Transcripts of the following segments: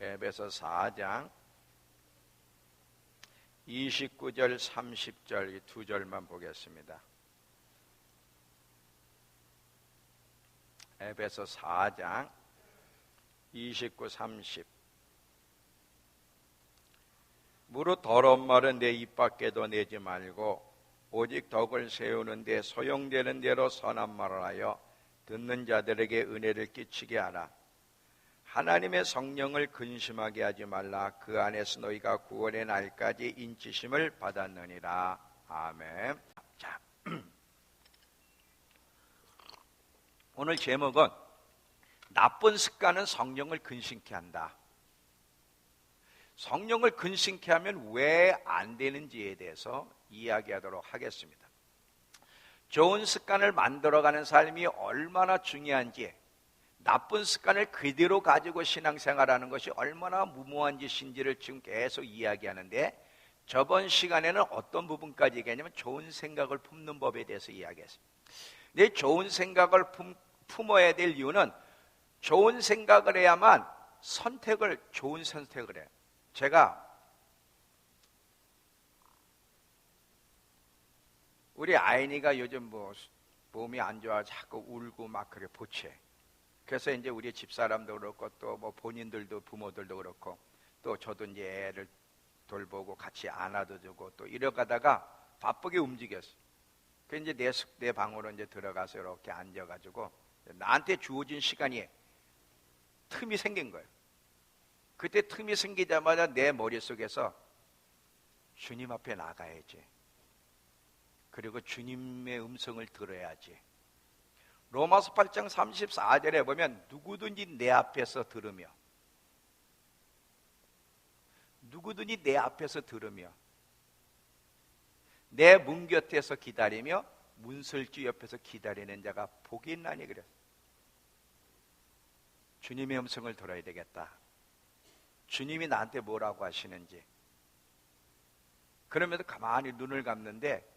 에베소 4장 29절 30절 이 두 절만 보겠습니다. 에베소 4장 29, 30. 무릇 더러운 말은 내 입 밖에도 내지 말고 오직 덕을 세우는 데 소용되는 대로 선한 말을 하여 듣는 자들에게 은혜를 끼치게 하라. 하나님의 성령을 근심하게 하지 말라. 그 안에서 너희가 구원의 날까지 인치심을 받았느니라. 아멘. 자, 오늘 제목은 나쁜 습관은 성령을 근심케 한다. 성령을 근심케 하면 왜 안 되는지에 대해서 이야기하도록 하겠습니다. 좋은 습관을 만들어가는 삶이 얼마나 중요한지, 나쁜 습관을 그대로 가지고 신앙생활하는 것이 얼마나 무모한 짓인지를 지금 계속 이야기하는데, 저번 시간에는 어떤 부분까지 얘기했냐면 좋은 생각을 품는 법에 대해서 이야기했습니다. 근데 좋은 생각을 품어야 될 이유는 좋은 생각을 해야만 좋은 선택을 해요. 제가 우리 아이니가 요즘 몸이 안 좋아 자꾸 울고 막 그래 보채. 그래서 이제 우리 집사람도 그렇고 또 본인들도 부모들도 그렇고 또 저도 이제 애를 돌보고 같이 안아도 주고 또 이러가다가 바쁘게 움직였어. 그 이제 내 방으로 이제 들어가서 이렇게 앉아가지고 나한테 주어진 시간이 틈이 생긴 거예요. 그때 틈이 생기자마자 내 머릿속에서 주님 앞에 나가야지. 그리고 주님의 음성을 들어야지. 로마서 8장 34절에 보면 누구든지 내 앞에서 들으며 내 문 곁에서 기다리며 문설주 옆에서 기다리는 자가 복이 있나니 그랬어. 주님의 음성을 들어야 되겠다. 주님이 나한테 뭐라고 하시는지. 그러면서 가만히 눈을 감는데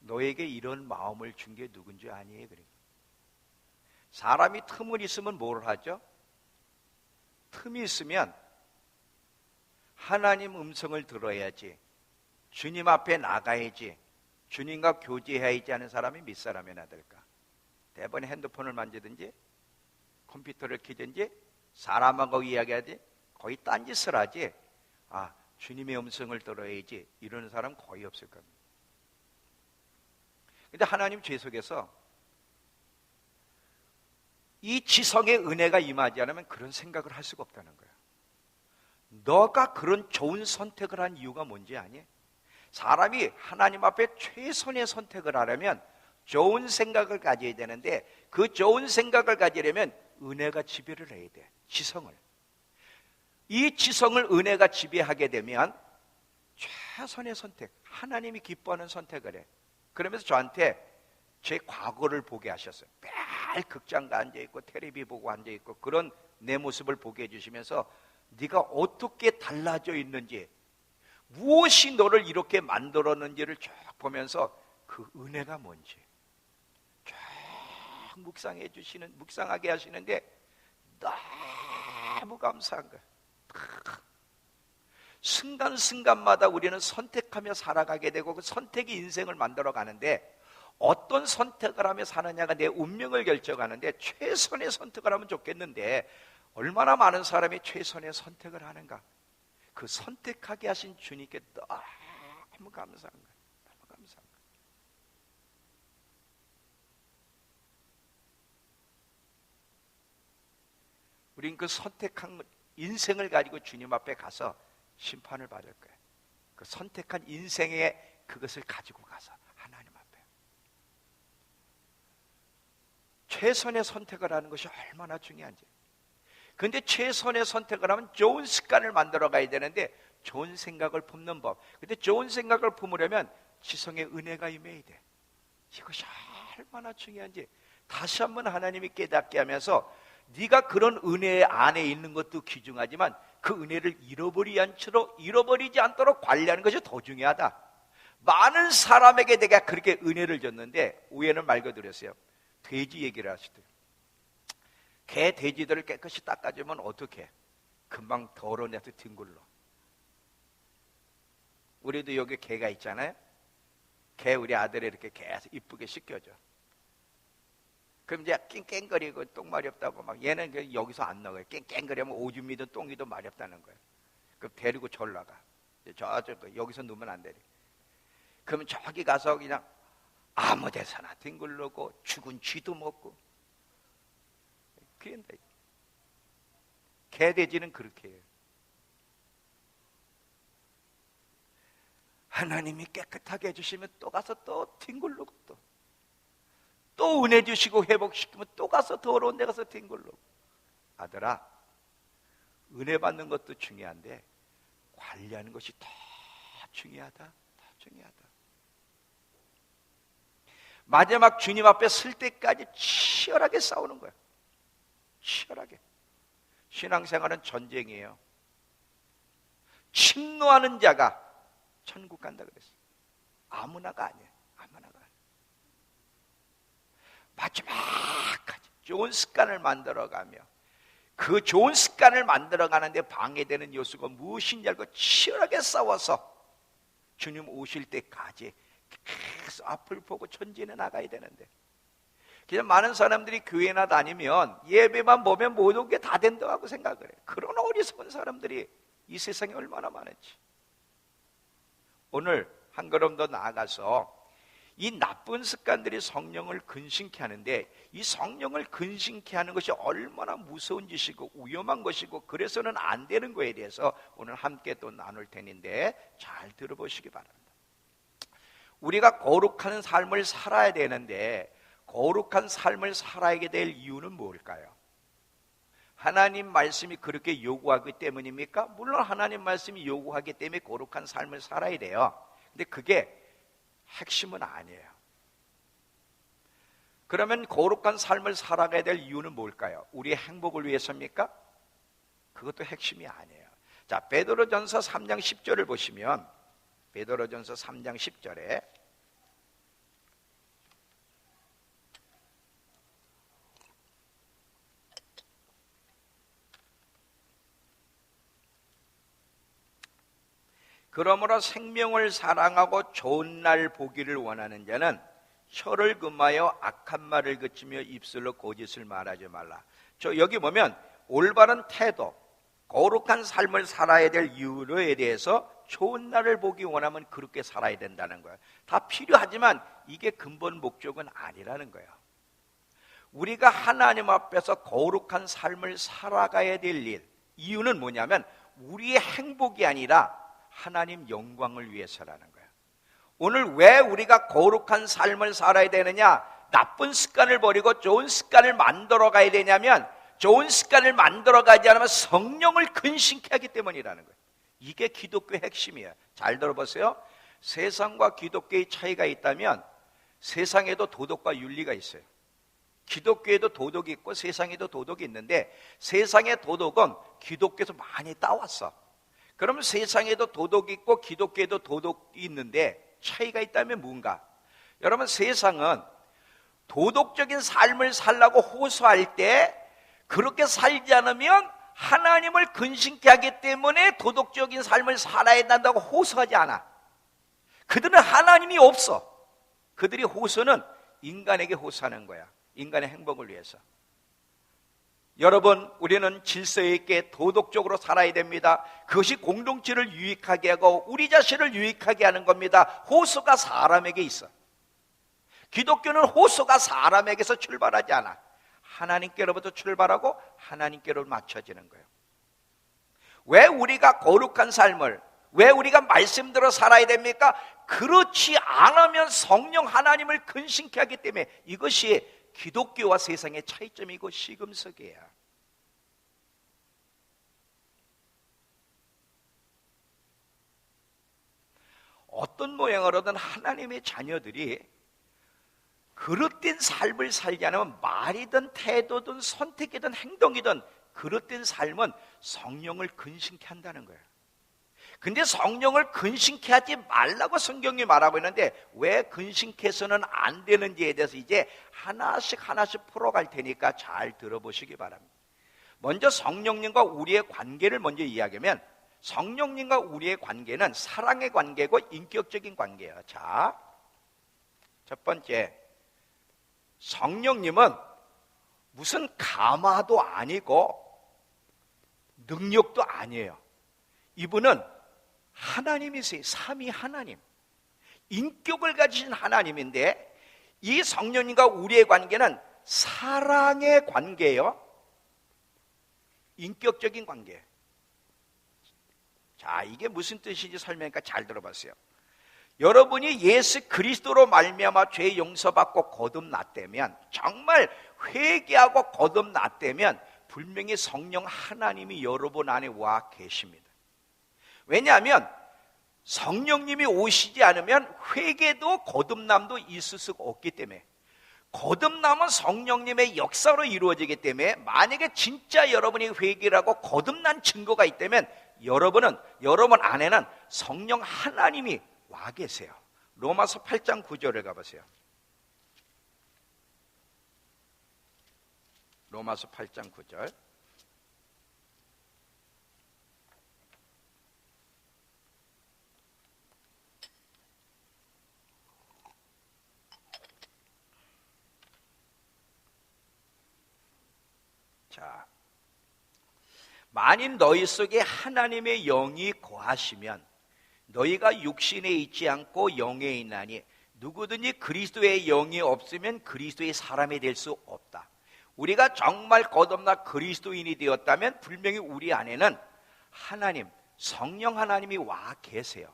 너에게 이런 마음을 준 게 누군지 아니에요. 그래. 사람이 틈을 있으면 뭘 하죠? 틈이 있으면 하나님 음성을 들어야지. 주님 앞에 나가야지. 주님과 교제해야지 하는 사람이 몇 사람이나 될까? 대부분 핸드폰을 만지든지 컴퓨터를 켜든지 사람하고 이야기하지 거의 딴짓을 하지. 주님의 음성을 들어야지 이러는 사람 거의 없을 겁니다. 근데 하나님 죄 속에서 이 지성의 은혜가 임하지 않으면 그런 생각을 할 수가 없다는 거야. 너가 그런 좋은 선택을 한 이유가 뭔지 아니? 사람이 하나님 앞에 최선의 선택을 하려면 좋은 생각을 가져야 되는데 그 좋은 생각을 가지려면 은혜가 지배를 해야 돼. 지성을. 이 지성을 은혜가 지배하게 되면 최선의 선택, 하나님이 기뻐하는 선택을 해. 그러면서 저한테 제 과거를 보게 하셨어요. 매일 극장가 앉아있고 텔레비 보고 앉아있고 그런 내 모습을 보게 해주시면서 네가 어떻게 달라져 있는지, 무엇이 너를 이렇게 만들었는지를 쭉 보면서 그 은혜가 뭔지 쭉 묵상하게 하시는데 너무 감사한 거예요. 순간순간마다 우리는 선택하며 살아가게 되고 그 선택이 인생을 만들어 가는데 어떤 선택을 하며 사느냐가 내 운명을 결정하는데 최선의 선택을 하면 좋겠는데 얼마나 많은 사람이 최선의 선택을 하는가. 그 선택하게 하신 주님께 너무 감사한 거예요. 너무 감사한 거예요. 우린 그 선택한 인생을 가지고 주님 앞에 가서 심판을 받을 거예요. 그 선택한 인생의 그것을 가지고 가서 하나님 앞에 최선의 선택을 하는 것이 얼마나 중요한지. 그런데 최선의 선택을 하면 좋은 습관을 만들어 가야 되는데 좋은 생각을 품는 법. 근데 좋은 생각을 품으려면 지성의 은혜가 임해야 돼. 이것이 얼마나 중요한지 다시 한번 하나님이 깨닫게 하면서 네가 그런 은혜 안에 있는 것도 귀중하지만 그 은혜를 잃어버리지 않도록 관리하는 것이 더 중요하다. 많은 사람에게 내가 그렇게 은혜를 줬는데 오해는 말고 들었어요. 돼지 얘기를 하시더라고요. 개, 돼지들을 깨끗이 닦아주면 어떻게? 금방 더러운 데서 뒹굴러. 우리도 여기 개가 있잖아요. 개 우리 아들이 이렇게 계속 이쁘게 씻겨줘. 그럼 이제 깽깽거리고 똥 마렵다고 막 얘는 여기서 안 나가요. 깽깽거리면 오줌이든 똥이든 마렵다는 거예요. 그럼 데리고 절 나가. 저쪽 여기서 누면 안 돼. 그러면 저기 가서 그냥 아무 데서나 뒹굴르고 죽은 쥐도 먹고. 그런데 개돼지는 그렇게 해요. 하나님이 깨끗하게 해주시면 또 가서 또 뒹굴르고 또 은혜 주시고 회복시키면 또 가서 더러운 데 가서 뒹굴르고. 아들아, 은혜 받는 것도 중요한데 관리하는 것이 더 중요하다. 더 중요하다. 마지막 주님 앞에 설 때까지 치열하게 싸우는 거야. 치열하게. 신앙생활은 전쟁이에요. 침노하는 자가 천국 간다 그랬어요. 아무나가 아니에요. 아무나가 아니에요. 마지막까지 좋은 습관을 만들어가며 그 좋은 습관을 만들어가는데 방해되는 요소가 무엇인지 알고 치열하게 싸워서 주님 오실 때까지 계속 앞을 보고 전진해 나가야 되는데, 그냥 많은 사람들이 교회나 다니면 예배만 보면 모든 게 다 된다고 생각을 해요. 그런 어리석은 사람들이 이 세상에 얼마나 많은지. 오늘 한 걸음 더 나아가서 이 나쁜 습관들이 성령을 근심케 하는데, 이 성령을 근심케 하는 것이 얼마나 무서운 짓이고 위험한 것이고 그래서는 안 되는 거에 대해서 오늘 함께 또 나눌 테는데 잘 들어보시기 바랍니다. 우리가 거룩한 삶을 살아야 되는데 거룩한 삶을 살아야 될 이유는 뭘까요? 하나님 말씀이 그렇게 요구하기 때문입니까? 물론 하나님 말씀이 요구하기 때문에 거룩한 삶을 살아야 돼요. 근데 그게 핵심은 아니에요. 그러면 거룩한 삶을 살아가야 될 이유는 뭘까요? 우리의 행복을 위해서입니까? 그것도 핵심이 아니에요. 자, 베드로전서 3장 10절을 보시면, 베드로전서 3장 10절에 그러므로 생명을 사랑하고 좋은 날 보기를 원하는 자는 혀를 금하여 악한 말을 그치며 입술로 거짓을 말하지 말라. 저 여기 보면 올바른 태도, 거룩한 삶을 살아야 될 이유에 대해서 좋은 날을 보기 원하면 그렇게 살아야 된다는 거예요. 다 필요하지만 이게 근본 목적은 아니라는 거예요. 우리가 하나님 앞에서 거룩한 삶을 살아가야 될 일, 이유는 뭐냐면 우리의 행복이 아니라 하나님 영광을 위해서라는 거예요. 오늘 왜 우리가 거룩한 삶을 살아야 되느냐? 나쁜 습관을 버리고 좋은 습관을 만들어 가야 되냐면, 좋은 습관을 만들어 가지 않으면 성령을 근심케 하기 때문이라는 거예요. 이게 기독교의 핵심이에요. 잘 들어보세요. 세상과 기독교의 차이가 있다면 세상에도 도덕과 윤리가 있어요. 기독교에도 도덕이 있고 세상에도 도덕이 있는데, 세상의 도덕은 기독교에서 많이 따왔어. 그러면 세상에도 도덕이 있고 기독교에도 도덕이 있는데 차이가 있다면 뭔가? 여러분, 세상은 도덕적인 삶을 살라고 호소할 때 그렇게 살지 않으면 하나님을 근심케 하기 때문에 도덕적인 삶을 살아야 한다고 호소하지 않아. 그들은 하나님이 없어. 그들이 호소는 인간에게 호소하는 거야. 인간의 행복을 위해서. 여러분, 우리는 질서 있게 도덕적으로 살아야 됩니다. 그것이 공동체를 유익하게 하고 우리 자신을 유익하게 하는 겁니다. 호소가 사람에게 있어. 기독교는 호소가 사람에게서 출발하지 않아. 하나님께로부터 출발하고 하나님께로 맞춰지는 거예요. 왜 우리가 거룩한 삶을, 왜 우리가 말씀대로 살아야 됩니까? 그렇지 않으면 성령 하나님을 근심케 하기 때문에. 이것이 기독교와 세상의 차이점이고 시금석이에요. 어떤 모양으로든 하나님의 자녀들이 그릇된 삶을 살지 않으면 말이든 태도든 선택이든 행동이든 그릇된 삶은 성령을 근심케 한다는 거예요. 근데 성령을 근심케 하지 말라고 성경이 말하고 있는데 왜 근심케 해서는 안 되는지에 대해서 이제 하나씩 풀어갈 테니까 잘 들어보시기 바랍니다. 먼저 성령님과 우리의 관계를 먼저 이야기하면 성령님과 우리의 관계는 사랑의 관계고 인격적인 관계예요. 자, 첫 번째, 성령님은 무슨 가마도 아니고 능력도 아니에요. 이분은 하나님이세요. 삼위 하나님, 인격을 가지신 하나님인데 이 성령님과 우리의 관계는 사랑의 관계예요. 인격적인 관계. 자, 이게 무슨 뜻인지 설명하니까 잘 들어보세요. 여러분이 예수 그리스도로 말미암아 죄 용서받고 거듭났다면, 정말 회개하고 거듭났다면 분명히 성령 하나님이 여러분 안에 와 계십니다. 왜냐하면 성령님이 오시지 않으면 회개도 거듭남도 있을 수가 없기 때문에, 거듭남은 성령님의 역사로 이루어지기 때문에, 만약에 진짜 여러분이 회개를 하고 거듭난 증거가 있다면 여러분 안에는 성령 하나님이 와 계세요. 로마서 8장 9절을 가보세요. 로마서 8장 9절. 자, 만일 너희 속에 하나님의 영이 거하시면 너희가 육신에 있지 않고 영에 있나니 누구든지 그리스도의 영이 없으면 그리스도의 사람이 될 수 없다. 우리가 정말 거듭나 그리스도인이 되었다면 분명히 우리 안에는 하나님, 성령 하나님이 와 계세요.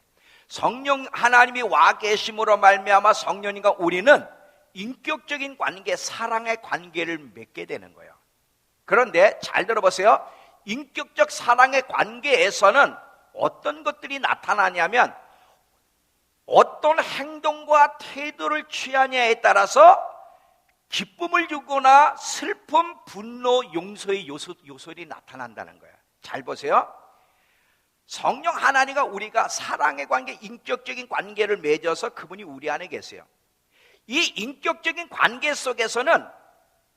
성령 하나님이 와 계심으로 말미암아 성령님과 우리는 인격적인 관계, 사랑의 관계를 맺게 되는 거예요. 그런데 잘 들어보세요. 인격적 사랑의 관계에서는 어떤 것들이 나타나냐면 어떤 행동과 태도를 취하냐에 따라서 기쁨을 주거나 슬픔, 분노, 용서의 요소들이 나타난다는 거예요. 잘 보세요. 성령 하나님과 우리가 사랑의 관계, 인격적인 관계를 맺어서 그분이 우리 안에 계세요. 이 인격적인 관계 속에서는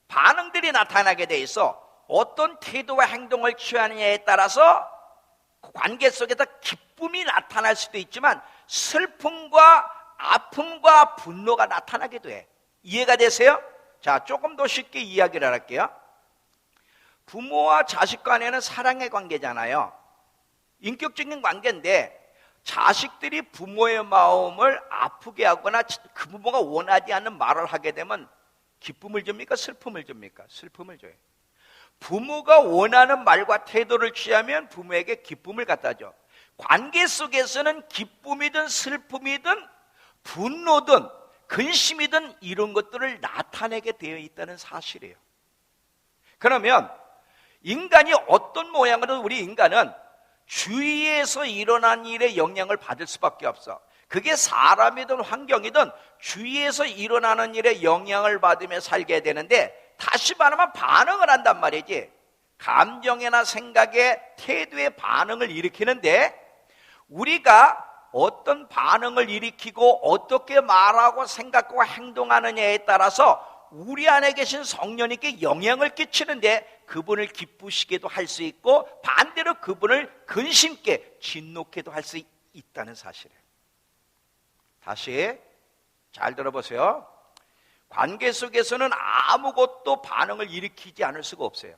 반응들이 나타나게 돼 있어 어떤 태도와 행동을 취하느냐에 따라서 그 관계 속에서 기쁨이 나타날 수도 있지만 슬픔과 아픔과 분노가 나타나게 돼. 이해가 되세요? 자, 조금 더 쉽게 이야기를 할게요. 부모와 자식 간에는 사랑의 관계잖아요. 인격적인 관계인데 자식들이 부모의 마음을 아프게 하거나 그 부모가 원하지 않는 말을 하게 되면 기쁨을 줍니까? 슬픔을 줍니까? 슬픔을 줘요. 부모가 원하는 말과 태도를 취하면 부모에게 기쁨을 갖다 줘. 관계 속에서는 기쁨이든 슬픔이든 분노든 근심이든 이런 것들을 나타내게 되어 있다는 사실이에요. 그러면 인간이 어떤 모양으로 우리 인간은 주위에서 일어난 일에 영향을 받을 수밖에 없어. 그게 사람이든 환경이든 주위에서 일어나는 일에 영향을 받으며 살게 되는데, 다시 말하면 반응을 한단 말이지. 감정이나 생각에, 태도에 반응을 일으키는데 우리가 어떤 반응을 일으키고 어떻게 말하고 생각하고 행동하느냐에 따라서 우리 안에 계신 성령님께 영향을 끼치는데 그분을 기쁘시게도 할 수 있고 반대로 그분을 근심케 진노케도 할 수 있다는 사실이에요. 다시 잘 들어보세요. 관계 속에서는 아무것도 반응을 일으키지 않을 수가 없어요.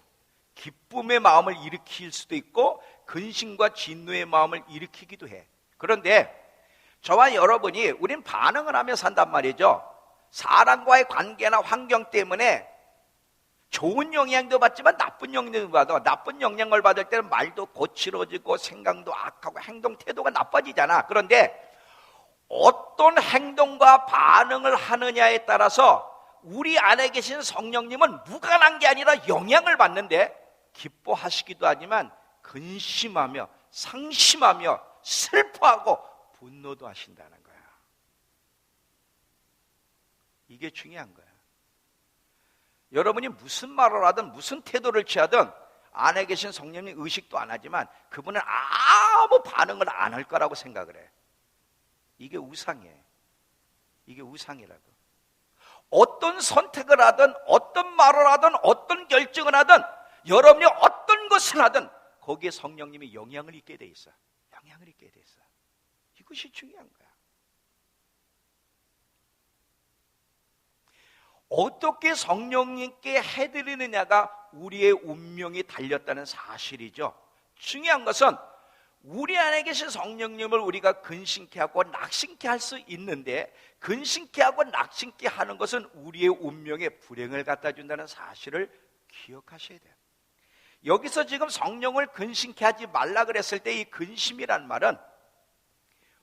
기쁨의 마음을 일으킬 수도 있고 근심과 진노의 마음을 일으키기도 해. 그런데 저와 여러분이 우린 반응을 하며 산단 말이죠. 사람과의 관계나 환경 때문에 좋은 영향도 받지만 나쁜 영향도 받아. 나쁜 영향을 받을 때는 말도 거칠어지고 생각도 악하고 행동 태도가 나빠지잖아. 그런데 어떤 행동과 반응을 하느냐에 따라서 우리 안에 계신 성령님은 무관한 게 아니라 영향을 받는데 기뻐하시기도 하지만 근심하며 상심하며 슬퍼하고 분노도 하신다는 거야. 이게 중요한 거야. 여러분이 무슨 말을 하든 무슨 태도를 취하든 안에 계신 성령님 의식도 안 하지만 그분은 아무 반응을 안 할 거라고 생각을 해. 이게 우상이에요. 이게 우상이라고. 어떤 선택을 하든 어떤 말을 하든 어떤 결정을 하든 여러분이 어떤 것을 하든 거기에 성령님이 영향을 있게 돼 있어. 영향을 있게 돼 있어. 이것이 중요한 거야. 어떻게 성령님께 해드리느냐가 우리의 운명이 달렸다는 사실이죠. 중요한 것은 우리 안에 계신 성령님을 우리가 근심케 하고 낙심케 할 수 있는데, 근심케 하고 낙심케 하는 것은 우리의 운명에 불행을 갖다 준다는 사실을 기억하셔야 돼요. 여기서 지금 성령을 근심케 하지 말라 그랬을 때 이 근심이란 말은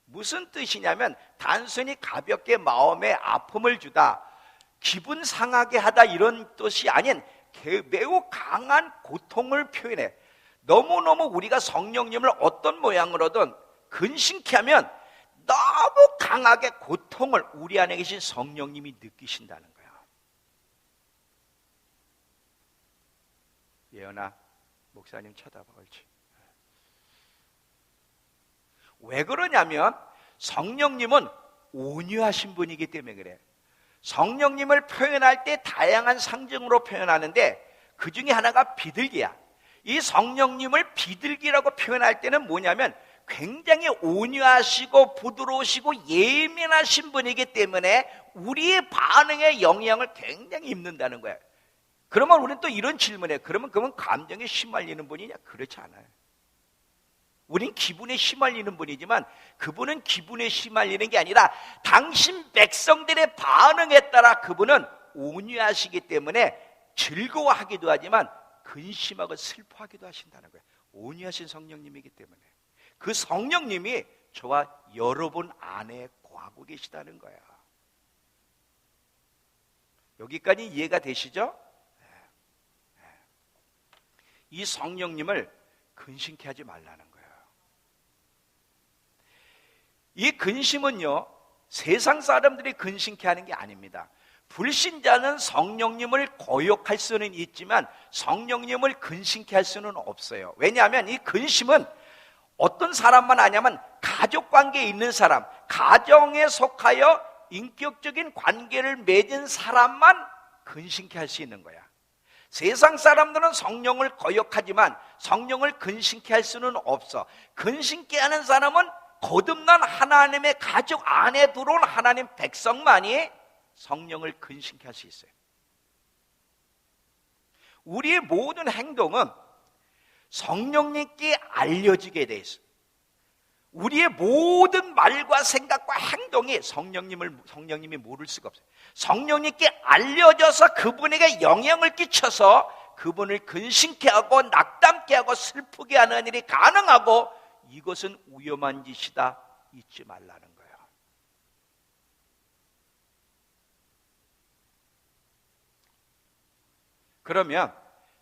무슨 뜻이냐면 단순히 가볍게 마음에 아픔을 주다, 기분 상하게 하다 이런 뜻이 아닌 매우 강한 고통을 표현해. 너무너무 우리가 성령님을 어떤 모양으로든 근심케 하면 너무 강하게 고통을 우리 안에 계신 성령님이 느끼신다는 거야. 예언아, 목사님 쳐다봐. 옳지. 왜 그러냐면 성령님은 온유하신 분이기 때문에 그래. 성령님을 표현할 때 다양한 상징으로 표현하는데 그 중에 하나가 비둘기야. 이 성령님을 비둘기라고 표현할 때는 뭐냐면 굉장히 온유하시고 부드러우시고 예민하신 분이기 때문에 우리의 반응에 영향을 굉장히 입는다는 거야. 그러면 우리는 또 이런 질문에, 그러면 감정에 휘말리는 분이냐? 그렇지 않아요. 우린 기분에 휘말리는 분이지만 그분은 기분에 휘말리는 게 아니라 당신 백성들의 반응에 따라 그분은 온유하시기 때문에 즐거워하기도 하지만 근심하고 슬퍼하기도 하신다는 거예요. 온유하신 성령님이기 때문에. 그 성령님이 저와 여러분 안에 거하고 계시다는 거야. 여기까지 이해가 되시죠? 이 성령님을 근심케 하지 말라는 거예요. 이 근심은요, 세상 사람들이 근심케 하는 게 아닙니다. 불신자는 성령님을 거역할 수는 있지만 성령님을 근심케 할 수는 없어요. 왜냐하면 이 근심은 어떤 사람만 하냐면 가족관계에 있는 사람, 가정에 속하여 인격적인 관계를 맺은 사람만 근심케 할 수 있는 거야. 세상 사람들은 성령을 거역하지만 성령을 근심케 할 수는 없어. 근심케 하는 사람은 거듭난 하나님의 가족 안에 들어온 하나님 백성만이 성령을 근심케 할 수 있어요. 우리의 모든 행동은 성령님께 알려지게 돼 있어요. 우리의 모든 말과 생각과 행동이 성령님이 모를 수가 없어요. 성령님께 알려져서 그분에게 영향을 끼쳐서 그분을 근심케 하고 낙담케 하고 슬프게 하는 일이 가능하고, 이것은 위험한 짓이다, 잊지 말라는 거예요. 그러면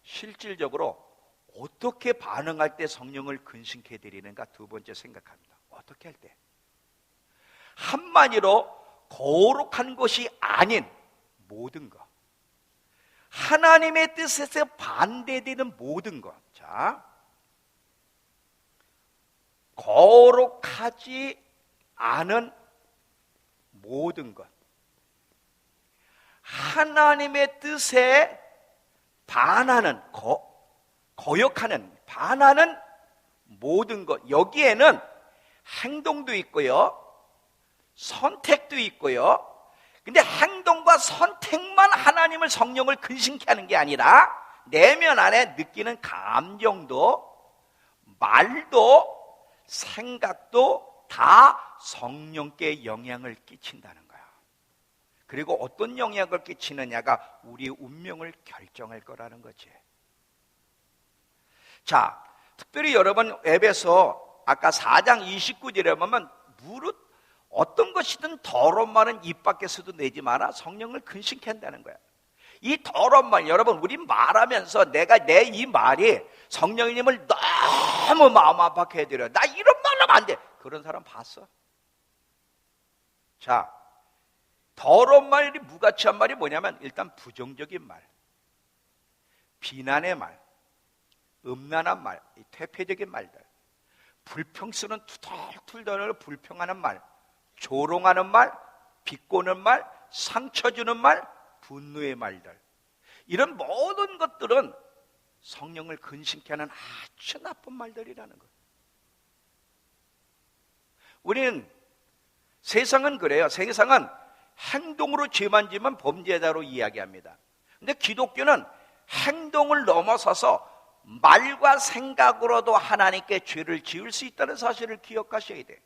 실질적으로 어떻게 반응할 때 성령을 근심케 해드리는가? 두 번째 생각합니다. 어떻게 할 때? 한마디로 거룩한 것이 아닌 모든 것, 하나님의 뜻에서 반대되는 모든 것. 자, 거룩하지 않은 모든 것, 하나님의 뜻에 반하는, 거역하는, 반하는 모든 것. 여기에는 행동도 있고요, 선택도 있고요. 근데 행동과 선택만 하나님을, 성령을 근심케 하는 게 아니라 내면 안에 느끼는 감정도, 말도, 생각도 다 성령께 영향을 끼친다는 거야. 그리고 어떤 영향을 끼치느냐가 우리의 운명을 결정할 거라는 거지. 자, 특별히 여러분 에베소 아까 4장 29절에 보면 무릇 어떤 것이든 더러운 말은 입 밖에서도 내지 마라, 성령을 근심케 한다는 거야. 이 더러운 말, 여러분 우리 말하면서 내가 내 이 말이 성령님을 너무 마음 아파게 해드려, 나 이런 말 하면 안 돼, 그런 사람 봤어? 자, 더러운 말이 무가치한 말이 뭐냐면 일단 부정적인 말, 비난의 말, 음란한 말, 퇴폐적인 말들, 불평스러운 투덜투덜 불평하는 말, 조롱하는 말, 비꼬는 말, 상처 주는 말, 분노의 말들, 이런 모든 것들은 성령을 근심케 하는 아주 나쁜 말들이라는 거예요. 우리는 세상은 그래요. 세상은 행동으로 죄만 지면 범죄자로 이야기합니다. 근데 기독교는 행동을 넘어서서 말과 생각으로도 하나님께 죄를 지을 수 있다는 사실을 기억하셔야 돼요.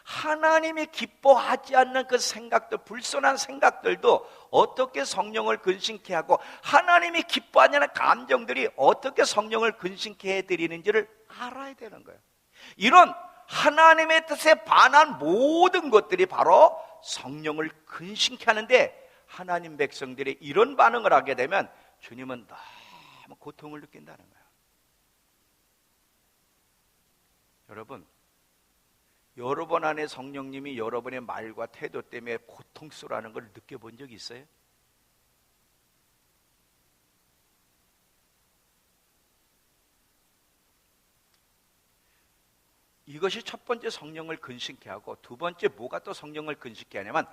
하나님이 기뻐하지 않는 그 생각들, 불순한 생각들도 어떻게 성령을 근심케 하고 하나님이 기뻐하지 않는 감정들이 어떻게 성령을 근심케 해드리는지를 알아야 되는 거예요. 이런 하나님의 뜻에 반한 모든 것들이 바로 성령을 근심케 하는데, 하나님 백성들이 이런 반응을 하게 되면 주님은 너무 고통을 느낀다는 거예요. 여러분 안에 성령님이 여러분의 말과 태도 때문에 고통스러워하는 걸 느껴본 적 있어요? 이것이 첫 번째 성령을 근심케 하고, 두 번째 뭐가 또 성령을 근심케 하냐면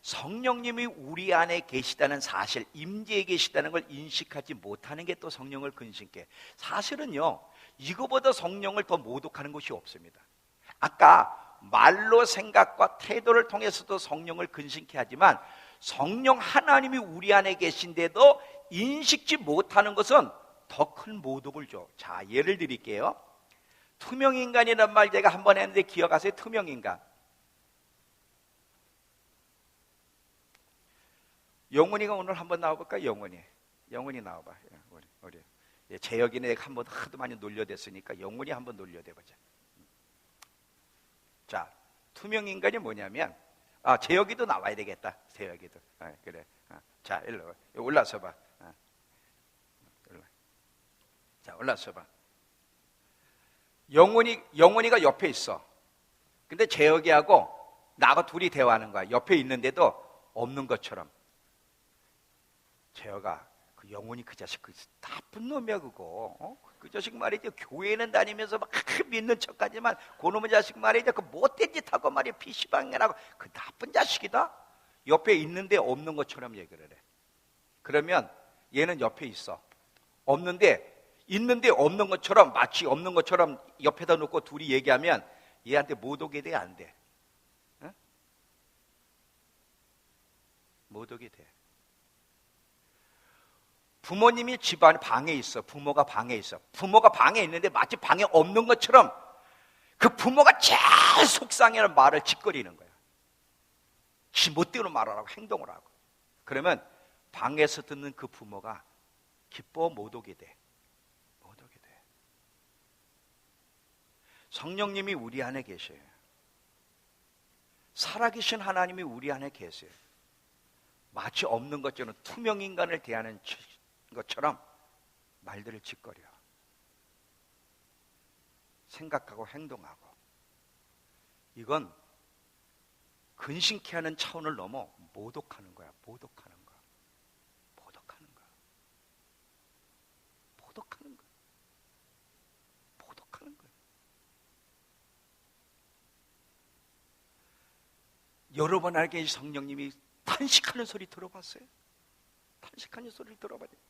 성령님이 우리 안에 계시다는 사실, 임재에 계시다는 걸 인식하지 못하는 게 또 성령을 근심케 해요. 사실은요, 이거보다 성령을 더 모독하는 것이 없습니다. 아까 말로 생각과 태도를 통해서도 성령을 근심케 하지만 성령 하나님이 우리 안에 계신데도 인식지 못하는 것은 더 큰 모독을 줘. 자, 예를 드릴게요. 투명인간이란 말 제가 한 번 했는데 기억하세요? 투명인간. 영훈이가 오늘 한번 나와볼까? 영훈이 나와봐. 우리 재혁이네 한번 하도 많이 놀려댔으니까 영훈이 한번 놀려대보자. 자, 투명인간이 뭐냐면, 재혁이도 나와야 되겠다. 재혁이도. 그래. 자, 일로 올라서 봐. 자, 올라서 봐. 영훈이가 옆에 있어. 근데 재혁이하고 나하고 둘이 대화하는 거야. 옆에 있는데도 없는 것처럼. 재혁아, 그 영훈이 그 자식 그 나쁜 놈이야 그거. 그 자식 말이죠. 교회는 다니면서 막 믿는 척하지만 그놈의 자식 말이죠. 그 못된 짓 하고 말이야. PC방이라고 그 나쁜 자식이다. 옆에 있는데 없는 것처럼 얘기를 해. 그러면 얘는 옆에 있어. 있는데 없는 것처럼, 마치 없는 것처럼 옆에다 놓고 둘이 얘기하면 얘한테 못 오게 돼, 안 돼? 응? 못 오게 돼. 부모님이 집안 방에 있어. 부모가 방에 있어. 부모가 방에 있는데 마치 방에 없는 것처럼 그 부모가 제일 속상해하는 말을 짓거리는 거야. 지 못되는 말을 하고 행동을 하고. 그러면 방에서 듣는 그 부모가 기뻐 못 오게 돼. 성령님이 우리 안에 계셔요. 살아계신 하나님이 우리 안에 계세요. 마치 없는 것처럼 투명인간을 대하는 것처럼 말들을 짓거려. 생각하고 행동하고. 이건 근심케 하는 차원을 넘어 모독하는 거야. 모독하는 거야. 모독하는 거야. 모독하는 거야. 모독하는 거야. 여러분 안에 계신 성령님이 탄식하는 소리 들어봤어요? 탄식하는 소리를 들어봐야 돼요.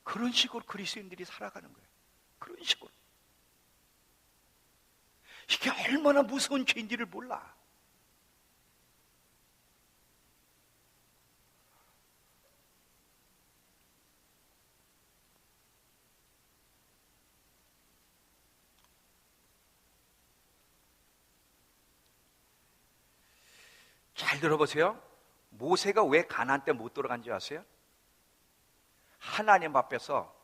그런 식으로 그리스도인들이 살아가는 거예요. 그런 식으로. 이게 얼마나 무서운 죄인지를 몰라. 잘 들어보세요. 모세가 왜 가나안 때 못 들어간지 아세요? 하나님 앞에서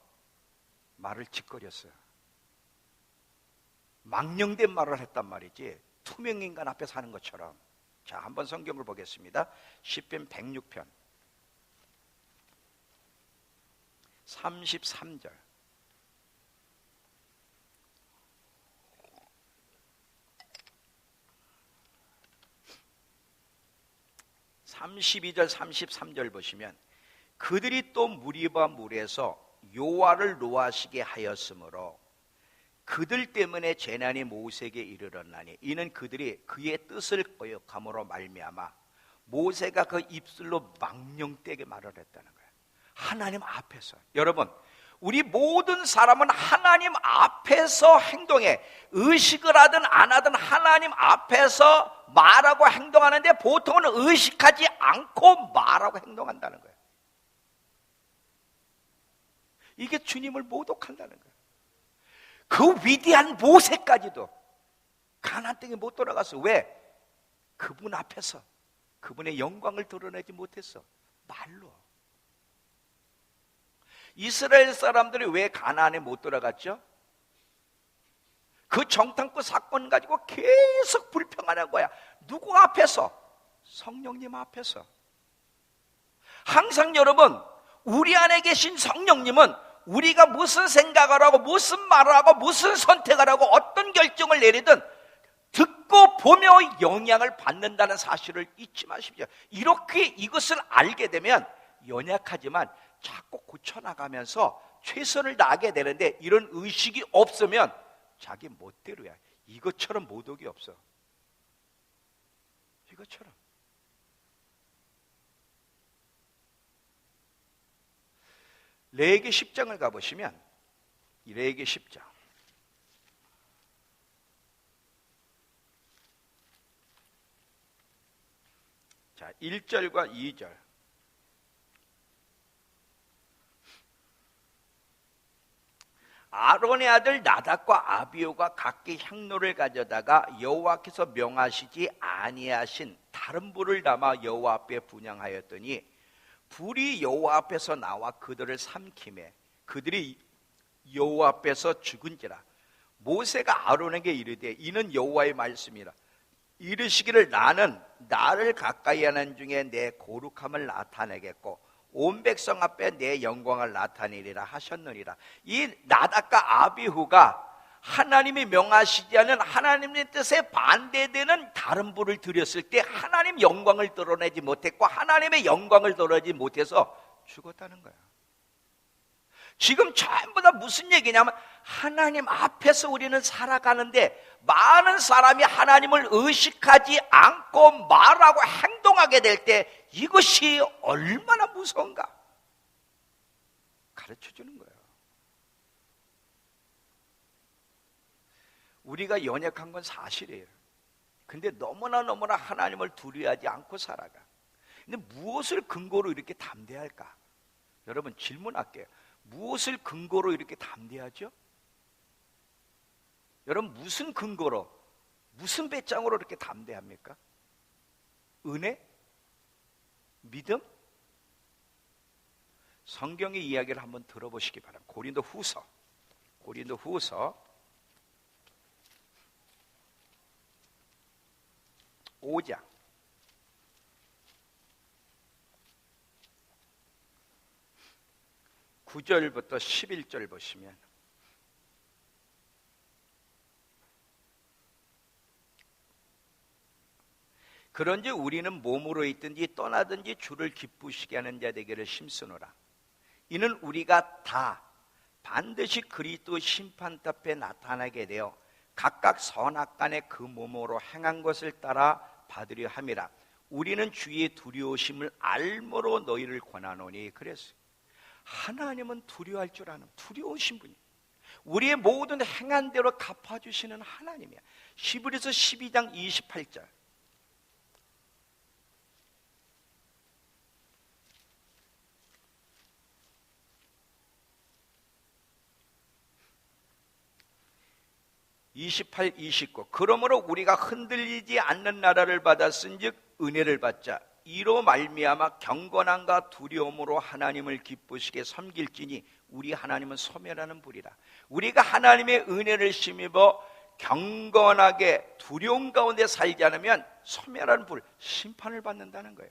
말을 짓거렸어요. 망령된 말을 했단 말이지, 투명인간 앞에서 하는 것처럼. 자, 한번 성경을 보겠습니다. 시편 106편 33절. 32절 33절 보시면, 그들이 또 무리바 물에서 요아를 노하시게 하였으므로 그들 때문에 재난이 모세에게 이르렀나니 이는 그들이 그의 뜻을 거역함으로 말미암아 모세가 그 입술로 망령되게 말을 했다는 거예요. 하나님 앞에서. 여러분, 우리 모든 사람은 하나님 앞에서 행동해. 의식을 하든 안 하든 하나님 앞에서 말하고 행동하는데 보통은 의식하지 않고 말하고 행동한다는 거예요. 이게 주님을 모독한다는 거예요. 그 위대한 모세까지도 가나안 땅에 못 돌아갔어. 왜? 그분 앞에서 그분의 영광을 드러내지 못했어. 말로. 이스라엘 사람들이 왜 가나안에 못 돌아갔죠? 그 정탐꾼 사건 가지고 계속 불평하는 거야. 누구 앞에서? 성령님 앞에서. 항상 여러분, 우리 안에 계신 성령님은 우리가 무슨 생각을 하고 무슨 말을 하고 무슨 선택을 하고 어떤 결정을 내리든 듣고 보며 영향을 받는다는 사실을 잊지 마십시오. 이렇게 이것을 알게 되면 연약하지만 자꾸 고쳐나가면서 최선을 다하게 되는데, 이런 의식이 없으면 자기 멋대로야. 이것처럼 모독이 없어. 이것처럼. 레위기 10장을 가보시면, 이 레위기 10장 자 1절과 2절. 아론의 아들 나답과 아비후가 각기 향로를 가져다가 여호와께서 명하시지 아니하신 다른 불을 담아 여호와 앞에 분향하였더니 불이 여호와 앞에서 나와 그들을 삼키매 그들이 여호와 앞에서 죽은지라. 모세가 아론에게 이르되 이는 여호와의 말씀이라. 이르시기를 나는 나를 가까이 하는 중에 내 거룩함을 나타내겠고 온 백성 앞에 내 영광을 나타내리라 하셨느니라. 이 나답과 아비후가 하나님이 명하시지 않은 하나님의 뜻에 반대되는 다른 불을 들였을 때 하나님 영광을 드러내지 못했고 하나님의 영광을 드러내지 못해서 죽었다는 거야. 지금 전부 다 무슨 얘기냐면 하나님 앞에서 우리는 살아가는데 많은 사람이 하나님을 의식하지 않고 말하고 행동하게 될 때 이것이 얼마나 무서운가 가르쳐주는 거예요. 우리가 연약한 건 사실이에요. 근데 너무나 하나님을 두려워하지 않고 살아가. 근데 무엇을 근거로 이렇게 담대할까? 여러분 질문할게요. 무엇을 근거로 이렇게 담대하죠? 여러분 무슨 근거로, 무슨 배짱으로 이렇게 담대합니까? 은혜? 믿음? 성경의 이야기를 한번 들어보시기 바랍니다. 고린도후서 5장 9절부터 11절 보시면 그런지 우리는 몸으로 있든지 떠나든지 주를 기쁘시게 하는 자 되기를 힘쓰노라. 이는 우리가 다 반드시 그리스도 심판대 앞에 나타나게 되어 각각 선악간에 그 몸으로 행한 것을 따라 받으려 함이라. 우리는 주의 두려우심을 알므로 너희를 권하노니. 그랬어요. 하나님은 두려워할 줄 아는 두려우신 분이에요. 우리의 모든 행한 대로 갚아주시는 하나님이야. 히브리서 12장 28절. (28, 29) 그러므로 우리가 흔들리지 않는 나라를 받았은즉 은혜를 받자. 이로 말미암아 경건함과 두려움으로 하나님을 기쁘시게 섬길지니 우리 하나님은 소멸하는 불이라. 우리가 하나님의 은혜를 힘입어 경건하게 두려움 가운데 살지 않으면 소멸하는 불, 심판을 받는다는 거예요.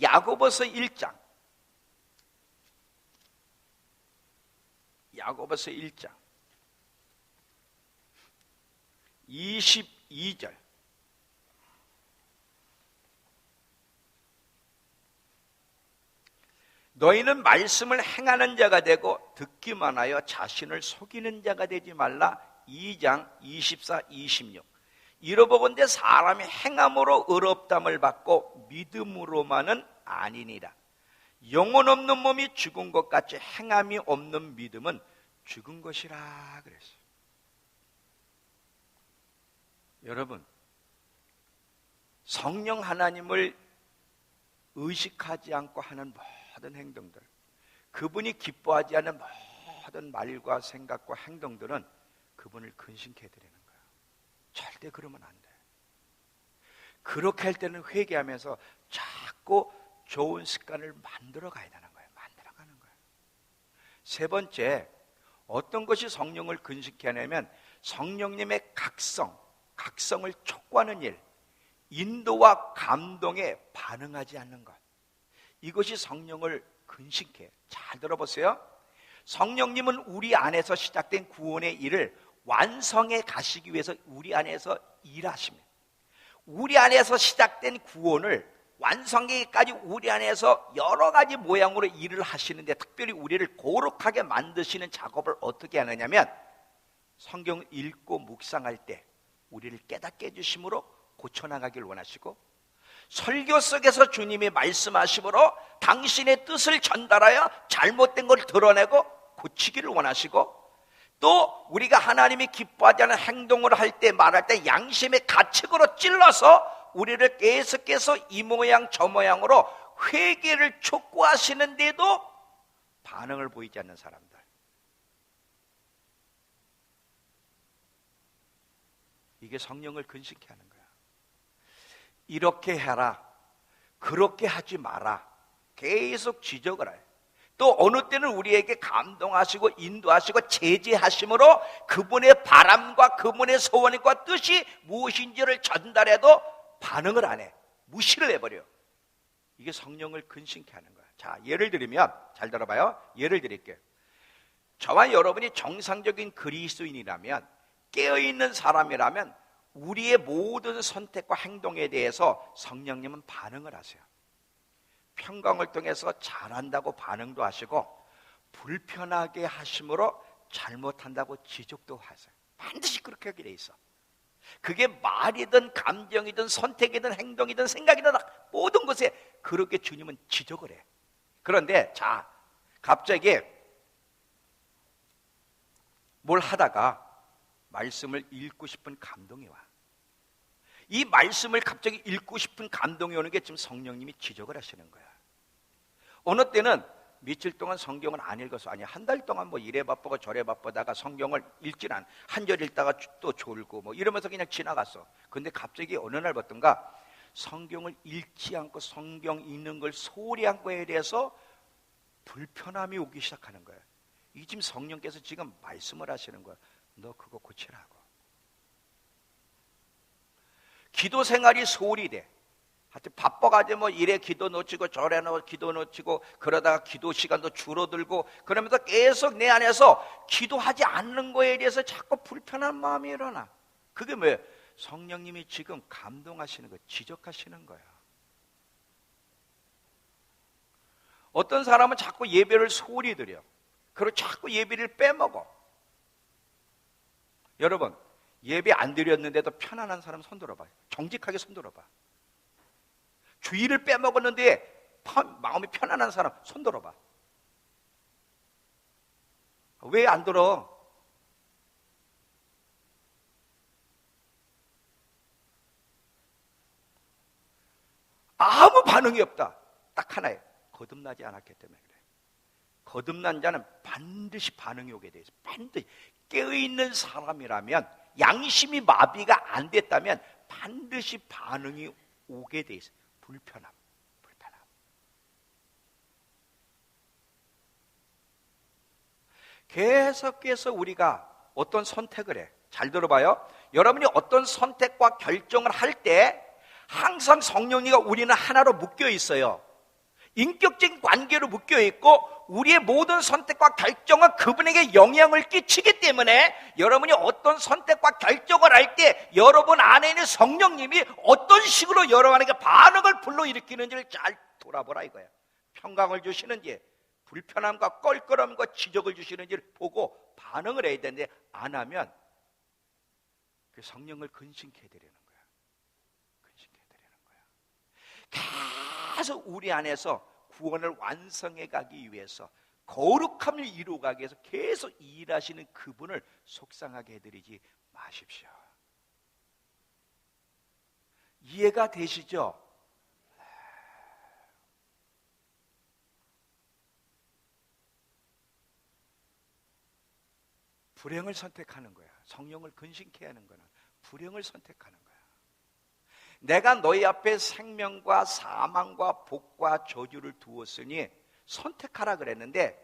야고보서 1장 22절. 너희는 말씀을 행하는 자가 되고 듣기만 하여 자신을 속이는 자가 되지 말라. 2장 24, 26. 이러보건대 사람이 행함으로 의롭담을 받고 결코 믿음으로만은 아니니라. 영혼 없는 몸이 죽은 것 같이 행함이 없는 믿음은 죽은 것이라 그랬어요. 여러분, 성령 하나님을 의식하지 않고 하는 모든 행동들, 그분이 기뻐하지 않는 모든 말과 생각과 행동들은 그분을 근심케 해드리는 거예요. 절대 그러면 안 돼. 그렇게 할 때는 회개하면서 자꾸 좋은 습관을 만들어 가야 되는 거예요. 만들어 가는 거예요. 세 번째, 어떤 것이 성령을 근심케 하냐면 성령님의 각성을 촉구하는 일, 인도와 감동에 반응하지 않는 것. 이것이 성령을 근심케 해요. 잘 들어보세요. 성령님은 우리 안에서 시작된 구원의 일을 완성해 가시기 위해서 우리 안에서 일하십니다. 우리 안에서 시작된 구원을 완성하기까지 우리 안에서 여러 가지 모양으로 일을 하시는데, 특별히 우리를 거룩하게 만드시는 작업을 어떻게 하느냐면 성경을 읽고 묵상할 때 우리를 깨닫게 해주심으로 고쳐나가길 원하시고, 설교 속에서 주님이 말씀하심으로 당신의 뜻을 전달하여 잘못된 걸 드러내고 고치기를 원하시고, 또 우리가 하나님이 기뻐하지 않는 행동을 할 때, 말할 때 양심의 가책으로 찔러서 우리를 계속해서 이 모양 저 모양으로 회개를 촉구하시는데도 반응을 보이지 않는 사람들, 이게 성령을 근심케 하는 거야. 이렇게 해라, 그렇게 하지 마라, 계속 지적을 해요. 또 어느 때는 우리에게 감동하시고 인도하시고 제지하심으로 그분의 바람과 그분의 소원과 뜻이 무엇인지를 전달해도 반응을 안 해. 무시를 해버려. 이게 성령을 근심케 하는 거야. 자, 예를 들면, 잘 들어봐요. 예를 드릴게요. 저와 여러분이 정상적인 그리스도인이라면, 깨어있는 사람이라면 우리의 모든 선택과 행동에 대해서 성령님은 반응을 하세요. 평강을 통해서 잘한다고 반응도 하시고, 불편하게 하심으로 잘못한다고 지적도 하세요. 반드시 그렇게 하게 돼 있어. 그게 말이든 감정이든 선택이든 행동이든 생각이든 모든 것에 그렇게 주님은 지적을 해. 그런데 자, 갑자기 뭘 하다가 말씀을 읽고 싶은 감동이 와. 이 말씀을 갑자기 읽고 싶은 감동이 오는 게 지금 성령님이 지적을 하시는 거야. 어느 때는 며칠 동안 성경을 안 읽어서, 아니 한 달 동안 뭐 이래 바쁘고 저래 바쁘다가 성경을 읽질 않, 한 절 읽다가 또 졸고 뭐 이러면서 그냥 지나갔어. 근데 갑자기 어느 날부턴가 성경을 읽지 않고 성경 읽는 걸 소홀히 한 거에 대해서 불편함이 오기 시작하는 거야. 이 지금 성령께서 지금 말씀을 하시는 거야. 너 그거 고치라고. 기도 생활이 소홀히 돼. 하여튼 바빠가지고 뭐 이래 기도 놓치고 저래 기도 놓치고 그러다가 기도 시간도 줄어들고 그러면서 계속 내 안에서 기도하지 않는 거에 대해서 자꾸 불편한 마음이 일어나. 그게 뭐예요? 성령님이 지금 감동하시는 거예요. 지적하시는 거예요. 어떤 사람은 자꾸 예배를 소홀히 드려. 그리고 자꾸 예배를 빼먹어. 여러분, 예배 안 드렸는데도 편안한 사람 손 들어봐. 정직하게 손 들어봐. 주일을 빼먹었는데 마음이 편안한 사람 손 들어봐. 왜 안 들어? 아무 반응이 없다. 딱 하나예요. 거듭나지 않았기 때문에 그래. 거듭난 자는 반드시 반응이 오게 돼 있어. 반드시. 깨어있는 사람이라면, 양심이 마비가 안 됐다면 반드시 반응이 오게 돼 있어. 불편함. 계속해서 우리가 어떤 선택을 해. 잘 들어봐요. 여러분이 어떤 선택과 결정을 할 때 항상 성령님과 우리는 하나로 묶여 있어요. 인격적인 관계로 묶여 있고, 우리의 모든 선택과 결정은 그분에게 영향을 끼치기 때문에 여러분이 어떤 선택과 결정을 할 때 여러분 안에 있는 성령님이 어떤 식으로 여러분에게 반응을 불러일으키는지를 잘 돌아보라 이거야. 평강을 주시는지, 불편함과 껄끄럼과 지적을 주시는지를 보고 반응을 해야 되는데, 안 하면 그 성령을 근심케 해드리는 거야. 근심케 해드리는 거야. 계속 우리 안에서 구원을 완성해 가기 위해서, 거룩함을 이루어가기 위해서 계속 일하시는 그분을 속상하게 해드리지 마십시오. 이해가 되시죠? 불행을 선택하는 거야. 성령을 근심케 하는 거는 불행을 선택하는 거야. 내가 너희 앞에 생명과 사망과 복과 저주를 두었으니 선택하라 그랬는데,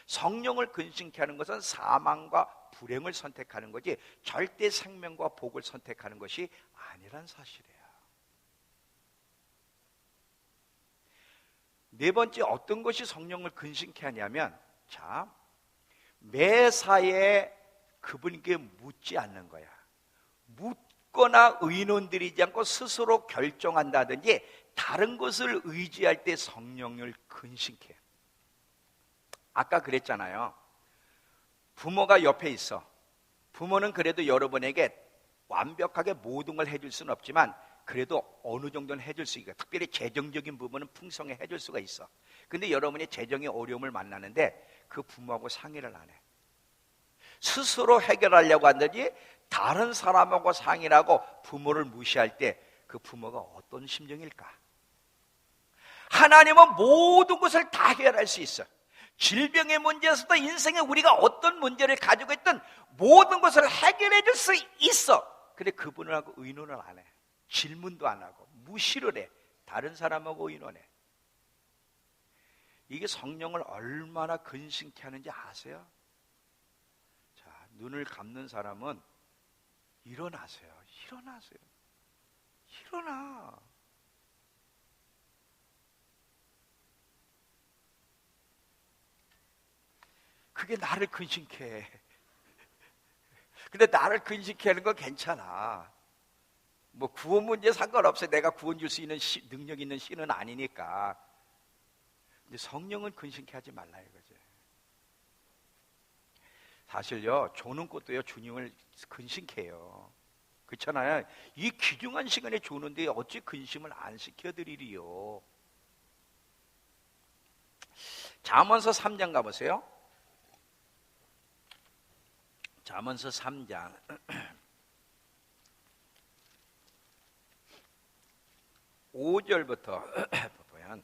성령을 근심케 하는 것은 사망과 불행을 선택하는 거지 절대 생명과 복을 선택하는 것이 아니란 사실이에요. 네 번째, 어떤 것이 성령을 근심케 하냐면, 자, 매사에 그분께 묻지 않는 거야. 묻거나 의논드리지 않고 스스로 결정한다든지 다른 것을 의지할 때 성령을 근심케 해요. 아까 그랬잖아요. 부모가 옆에 있어. 부모는 그래도 여러분에게 완벽하게 모든 걸 해줄 수는 없지만 그래도 어느 정도는 해줄 수 있고, 특별히 재정적인 부분은 풍성히 해줄 수가 있어. 근데 여러분이 재정의 어려움을 만나는데 그 부모하고 상의를 안 해. 스스로 해결하려고 한다지 다른 사람하고 상의를 하고 부모를 무시할 때 그 부모가 어떤 심정일까? 하나님은 모든 것을 다 해결할 수 있어. 질병의 문제에서도 인생에 우리가 어떤 문제를 가지고 있든 모든 것을 해결해 줄 수 있어. 근데 그분하고 의논을 안 해. 질문도 안 하고 무시를 해. 다른 사람하고 의논해. 이게 성령을 얼마나 근심케 하는지 아세요? 자, 눈을 감는 사람은 일어나세요. 일어나세요. 일어나. 그게 나를 근심케 해. 근데 나를 근심케 하는 건 괜찮아. 뭐 구원 문제 상관없어요. 내가 구원 줄 수 있는 능력 있는 신은 아니니까. 근데 성령은 근심케 하지 말라 이거지. 사실요, 조는 것도요 주님을 근심케 해요. 그렇잖아요. 이 귀중한 시간에 조는데 어찌 근심을 안 시켜드리리요. 잠언서 3장 가보세요. 잠언서 3장 5절부터 보면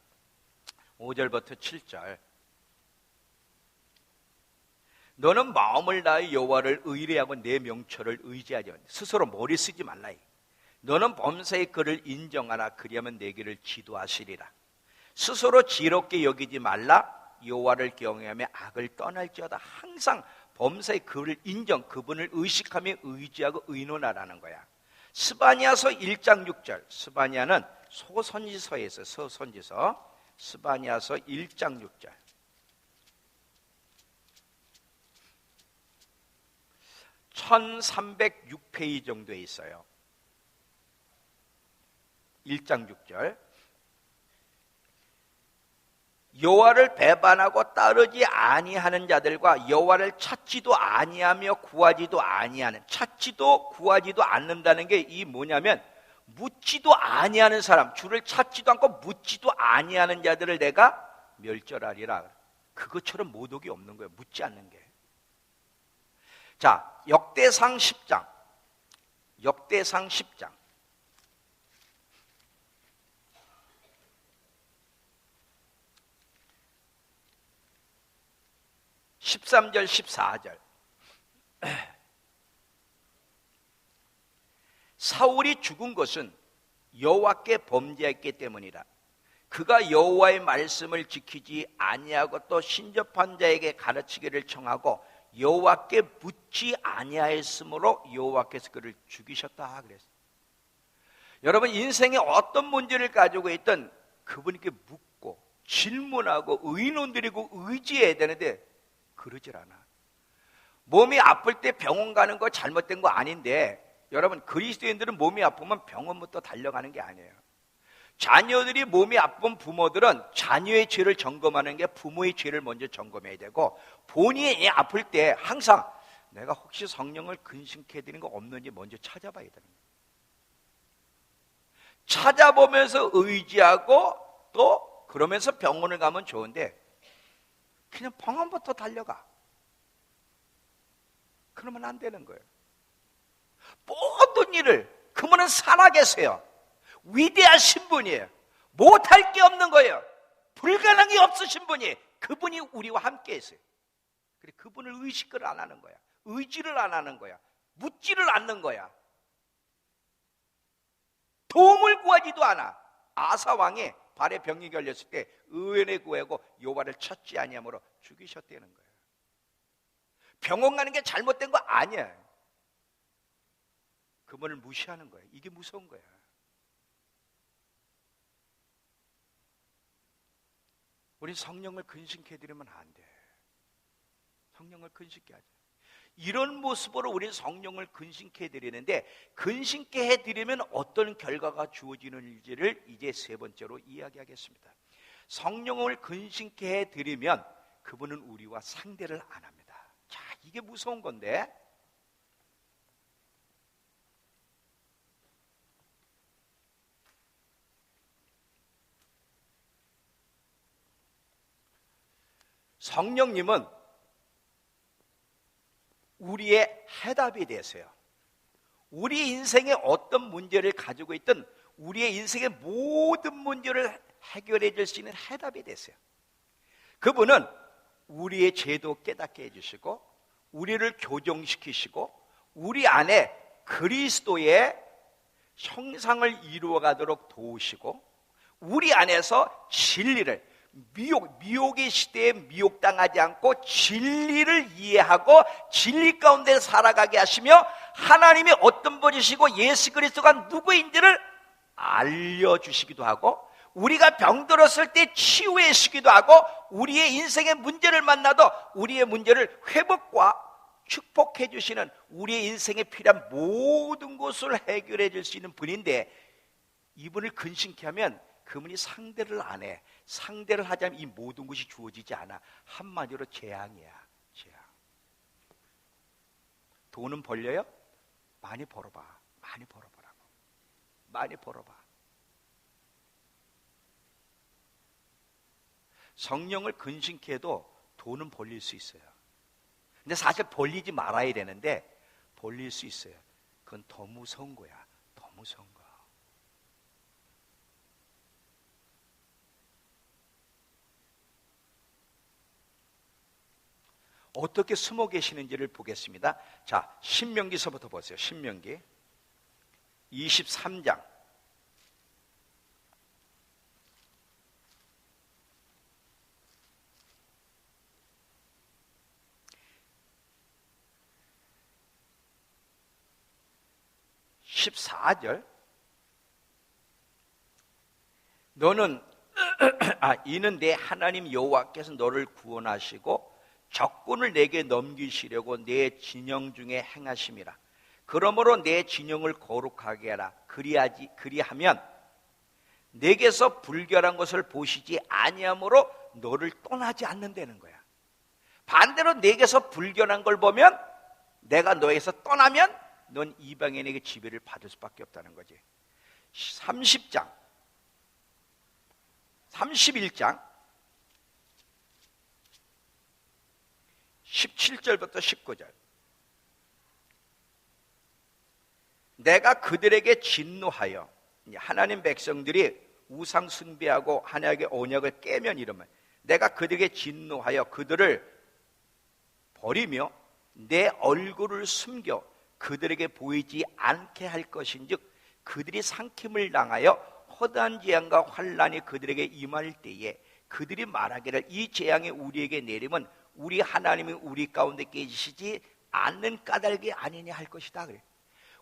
5절부터 7절. 너는 마음을 다해 여호와를 의뢰하고 내 명철을 의지하지 말라. 스스로 머리 쓰지 말라. 너는 범사의 그를 인정하라. 그리하면 내 길을 지도하시리라. 스스로 지롭게 여기지 말라. 여호와를 경외하며 악을 떠날지어다. 항상 범사의 그를 인정, 그분을 의식하며 의지하고 의논하라는 거야. 스바냐서 1장 6절. 스바냐는 소선지서에서 소선지서. 스바냐서 1장 6절. 1306페이지 정도에 있어요. 1장 6절. 여호와를 배반하고 따르지 아니하는 자들과 여호와를 찾지도 아니하며 구하지도 아니하는, 찾지도 구하지도 않는다는 게 이 뭐냐면 묻지도 아니하는 사람, 주를 찾지도 않고 묻지도 아니하는 자들을 내가 멸절하리라. 그것처럼 모독이 없는 거예요. 묻지 않는 게. 자, 역대상 10장. 역대상 10장. 13절 14절. 사울이 죽은 것은 여호와께 범죄했기 때문이라. 그가 여호와의 말씀을 지키지 아니하고 또 신접한 자에게 가르치기를 청하고 여호와께 묻지 아니하였으므로 여호와께서 그를 죽이셨다 그랬어요. 여러분, 인생에 어떤 문제를 가지고 있든 그분께 묻고 질문하고 의논드리고 의지해야 되는데 그러질 않아. 몸이 아플 때 병원 가는 거 잘못된 거 아닌데, 여러분, 그리스도인들은 몸이 아프면 병원부터 달려가는 게 아니에요. 자녀들이 몸이 아픈 부모들은 자녀의 죄를 점검하는 게 부모의 죄를 먼저 점검해야 되고, 본인이 아플 때 항상 내가 혹시 성령을 근심케 해드리는 거 없는지 먼저 찾아봐야 되는 거예요. 찾아보면서 의지하고 또 그러면서 병원을 가면 좋은데 그냥 병원부터 달려가. 그러면 안 되는 거예요. 모든 일을, 그분은 살아계세요. 위대하신 분이에요. 못할 게 없는 거예요. 불가능이 없으신 분이, 그분이 우리와 함께 있어요. 그래, 그분을 의식을 안 하는 거야. 의지를 안 하는 거야. 묻지를 않는 거야. 도움을 구하지도 않아. 아사 왕이 발에 병이 걸렸을 때 의원에 구하고 요바를 쳤지 아니하므로 죽이셨다는 거예요. 병원 가는 게 잘못된 거 아니야. 그분을 무시하는 거예요. 이게 무서운 거야. 우리 성령을 근심케 해드리면 안 돼. 성령을 근심케 하자. 이런 모습으로 우리 성령을 근심케 해드리는데, 근심케 해드리면 어떤 결과가 주어지는지를 이제 세 번째로 이야기하겠습니다. 성령을 근심케 해드리면 그분은 우리와 상대를 안 합니다. 자, 이게 무서운 건데, 성령님은 우리의 해답이 되세요. 우리 인생에 어떤 문제를 가지고 있든 우리의 인생의 모든 문제를 해결해 줄 수 있는 해답이 되세요. 그분은 우리의 죄도 깨닫게 해주시고, 우리를 교정시키시고, 우리 안에 그리스도의 형상을 이루어가도록 도우시고, 우리 안에서 진리를, 미혹의 시대에 미혹당하지 않고 진리를 이해하고 진리 가운데 살아가게 하시며, 하나님이 어떤 분이시고 예수 그리스도가 누구인지를 알려주시기도 하고, 우리가 병들었을 때 치유해 주시기도 하고, 우리의 인생의 문제를 만나도 우리의 문제를 회복과 축복해 주시는, 우리의 인생에 필요한 모든 것을 해결해 줄 수 있는 분인데, 이분을 근심케 하면 그분이 상대를 안 해. 상대를 하자면 이 모든 것이 주어지지 않아. 한마디로 재앙이야. 재앙. 돈은 벌려요? 많이 벌어봐. 많이 벌어보라고. 많이 벌어봐. 성령을 근심케 해도 돈은 벌릴 수 있어요. 근데 사실 벌리지 말아야 되는데 벌릴 수 있어요. 그건 더 무서운 거야. 더 무서운 거. 어떻게 숨어 계시는지를 보겠습니다. 자, 신명기서부터 보세요. 신명기 23장 14절. 너는 이는 내 하나님 여호와께서 너를 구원하시고 적군을 내게 넘기시려고 내 진영 중에 행하심이라. 그러므로 내 진영을 거룩하게 하라. 그리하면 내게서 불결한 것을 보시지 아니하므로 너를 떠나지 않는다는 거야. 반대로 내게서 불결한 걸 보면, 내가 너에게서 떠나면 넌 이방인에게 지배를 받을 수밖에 없다는 거지. 30장 31장 17절부터 19절. 내가 그들에게 진노하여, 하나님 백성들이 우상 숭배하고 하나님의 언약을 깨면 이러면, 내가 그들에게 진노하여 그들을 버리며 내 얼굴을 숨겨 그들에게 보이지 않게 할 것인즉, 그들이 상킴을 당하여 허다한 재앙과 환난이 그들에게 임할 때에 그들이 말하기를 이 재앙이 우리에게 내리면 우리 하나님이 우리 가운데 계시지 않는 까닭이 아니냐 할 것이다. 그래.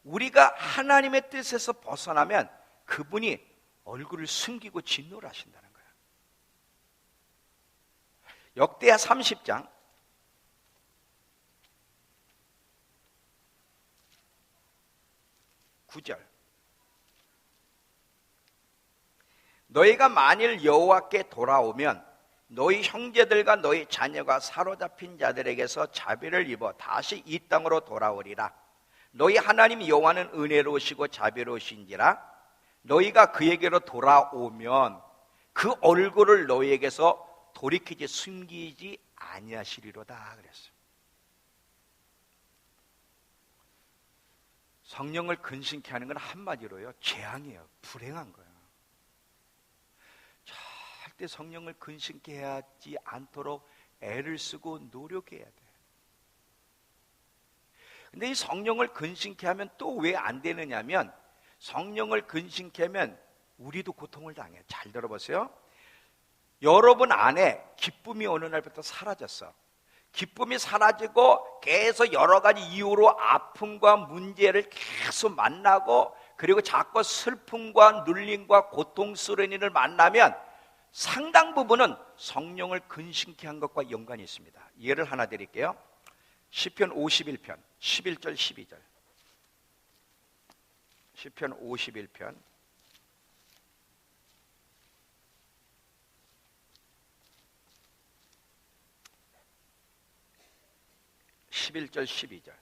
우리가 하나님의 뜻에서 벗어나면 그분이 얼굴을 숨기고 진노를 하신다는 거야. 역대하 30장 9절. 너희가 만일 여호와께 돌아오면 너희 형제들과 너희 자녀가 사로잡힌 자들에게서 자비를 입어 다시 이 땅으로 돌아오리라. 너희 하나님 여호와는 은혜로우시고 자비로우신지라. 너희가 그에게로 돌아오면 그 얼굴을 너희에게서 돌이키지 숨기지 아니하시리로다 그랬어요. 성령을 근심케 하는 건 한마디로요, 재앙이에요. 불행한 거예요. 절대 성령을 근심케 하지 않도록 애를 쓰고 노력해야 돼. 근데 이 성령을 근심케 하면 또 왜 안 되느냐면, 성령을 근심케 하면 우리도 고통을 당해요. 잘 들어보세요. 여러분 안에 기쁨이 어느 날부터 사라졌어. 기쁨이 사라지고 계속 여러 가지 이유로 아픔과 문제를 계속 만나고, 그리고 자꾸 슬픔과 눌림과 고통스러운 일을 만나면 상당 부분은 성령을 근심케 한 것과 연관이 있습니다. 예를 하나 드릴게요. 시편 51편 11절 12절. 시편 51편 11절 12절.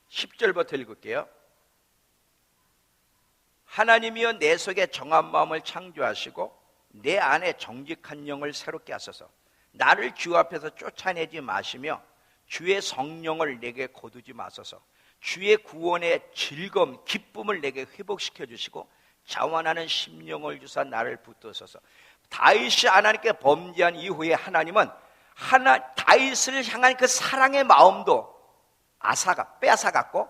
10절부터 읽을게요. 하나님이여 내 속에 정한 마음을 창조하시고 내 안에 정직한 영을 새롭게 하소서. 나를 주 앞에서 쫓아내지 마시며 주의 성령을 내게 거두지 마소서. 주의 구원의 즐거움, 기쁨을 내게 회복시켜 주시고 자원하는 심령을 주사 나를 붙드소서. 다윗이 하나님께 범죄한 이후에 하나님은 다윗을 향한 그 사랑의 마음도 뺏어갔고,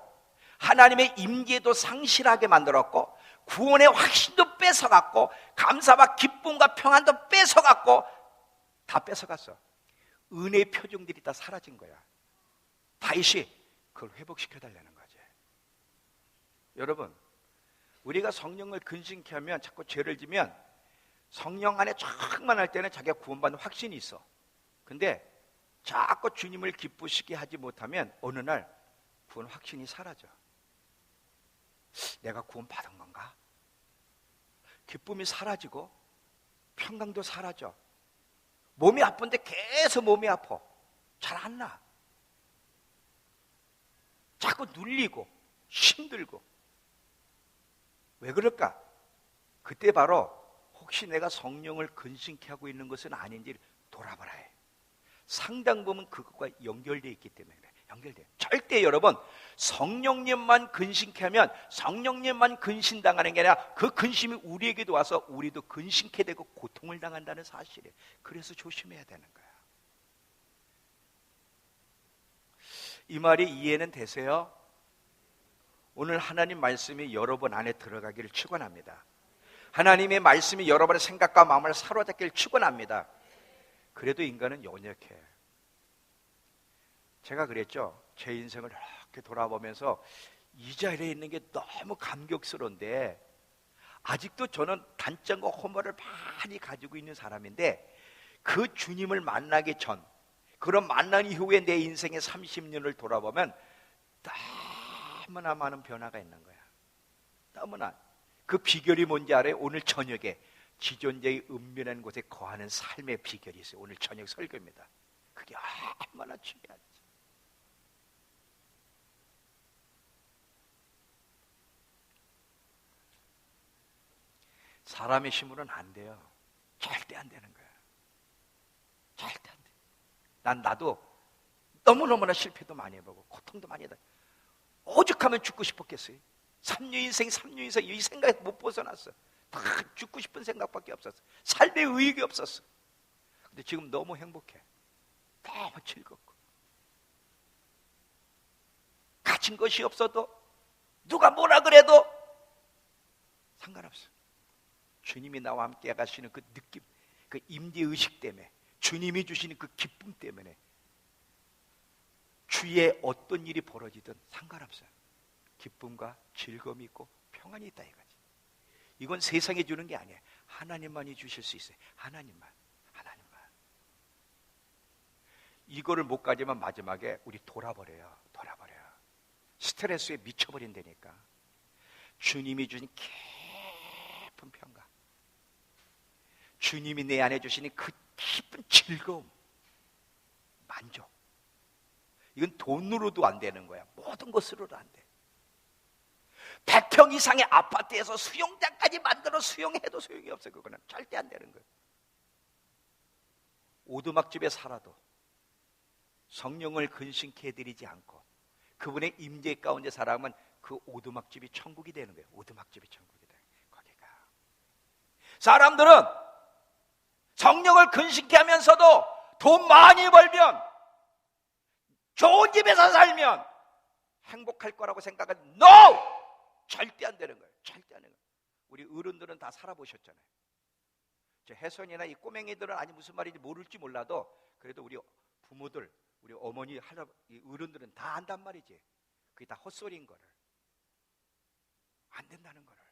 하나님의 임재도 상실하게 만들었고, 구원의 확신도 뺏어갔고, 감사와 기쁨과 평안도 뺏어갔고, 다 뺏어갔어. 은혜의 표정들이 다 사라진 거야. 다윗이 그걸 회복시켜달라는 거지. 여러분, 우리가 성령을 근심케 하면, 자꾸 죄를 지면 성령 안에 충만할 때는 자기가 구원받는 확신이 있어. 근데 자꾸 주님을 기쁘시게 하지 못하면 어느 날 구원 확신이 사라져. 내가 구원받은 건가? 기쁨이 사라지고 평강도 사라져. 몸이 아픈데 계속 몸이 아파. 잘 안 나. 자꾸 눌리고 힘들고. 왜 그럴까? 그때 바로 혹시 내가 성령을 근심케 하고 있는 것은 아닌지 돌아보라 해. 상당 부분 그것과 연결되어 있기 때문에 그래. 연결돼. 절대 여러분 성령님만 근심케 하면 성령님만 근심당하는 게 아니라 그 근심이 우리에게도 와서 우리도 근심케 되고 고통을 당한다는 사실이에요. 그래서 조심해야 되는 거야. 이 말이 이해는 되세요? 오늘 하나님 말씀이 여러분 안에 들어가기를 축원합니다. 하나님의 말씀이 여러분의 생각과 마음을 사로잡기를 축원합니다. 그래도 인간은 연약해. 제가 그랬죠. 제 인생을 이렇게 돌아보면서 이 자리에 있는 게 너무 감격스러운데, 아직도 저는 단점과 허물을 많이 가지고 있는 사람인데, 그 주님을 만나기 전, 그런 만난 이후에 내 인생의 30년을 돌아보면 너무나 많은 변화가 있는 거야. 너무나. 그 비결이 뭔지 알아요? 오늘 저녁에 지존자의 은밀한 곳에 거하는 삶의 비결이 있어요. 오늘 저녁 설교입니다. 그게 얼마나 중요한지. 사람의 힘으로는 안 돼요. 절대 안 되는 거야. 절대 안 돼. 나도 너무너무나 실패도 많이 해보고 고통도 많이 해다. 오죽하면 죽고 싶었겠어요. 3년 인생 이 생각에서 못 벗어났어. 다 죽고 싶은 생각밖에 없었어. 삶의 의욕이 없었어. 근데 지금 너무 행복해. 너무 즐겁고. 가진 것이 없어도 누가 뭐라 그래도 상관없어. 주님이 나와 함께 가시는 그 느낌, 그 임재의식 때문에, 주님이 주시는 그 기쁨 때문에 주위에 어떤 일이 벌어지든 상관없어요. 기쁨과 즐거움이 있고 평안이 있다 이거지. 이건 세상이 주는 게 아니에요. 하나님만이 주실 수 있어요. 하나님만. 이거를 못 가지면 마지막에 우리 돌아버려요. 스트레스에 미쳐버린다니까. 주님이 주신 깊은 평강, 주님이 내 안에 주시는 그 깊은 즐거움, 만족, 이건 돈으로도 안 되는 거야. 모든 것으로도 안 돼. 100평 이상의 아파트에서 수영장까지 만들어 수영해도 소용이 없어요. 그거는 절대 안 되는 거예요. 오두막집에 살아도 성령을 근심케 해드리지 않고 그분의 임재 가운데 살아가면 그 오두막집이 천국이 되는 거예요. 오두막집이 천국이 돼요. 거기가. 사람들은 성령을 근심케 하면서도 돈 많이 벌면, 좋은 집에서 살면 행복할 거라고 생각하는 NO! 절대 안 되는 거예요. 절대 안 되는 거예요. 우리 어른들은 다 살아보셨잖아요. 저 혜선이나 이 꼬맹이들은 아니 무슨 말인지 모를지 몰라도 그래도 우리 부모들, 우리 어머니, 할아버지, 어른들은 다 안단 말이지. 그게 다 헛소리인 거를. 안 된다는 거를.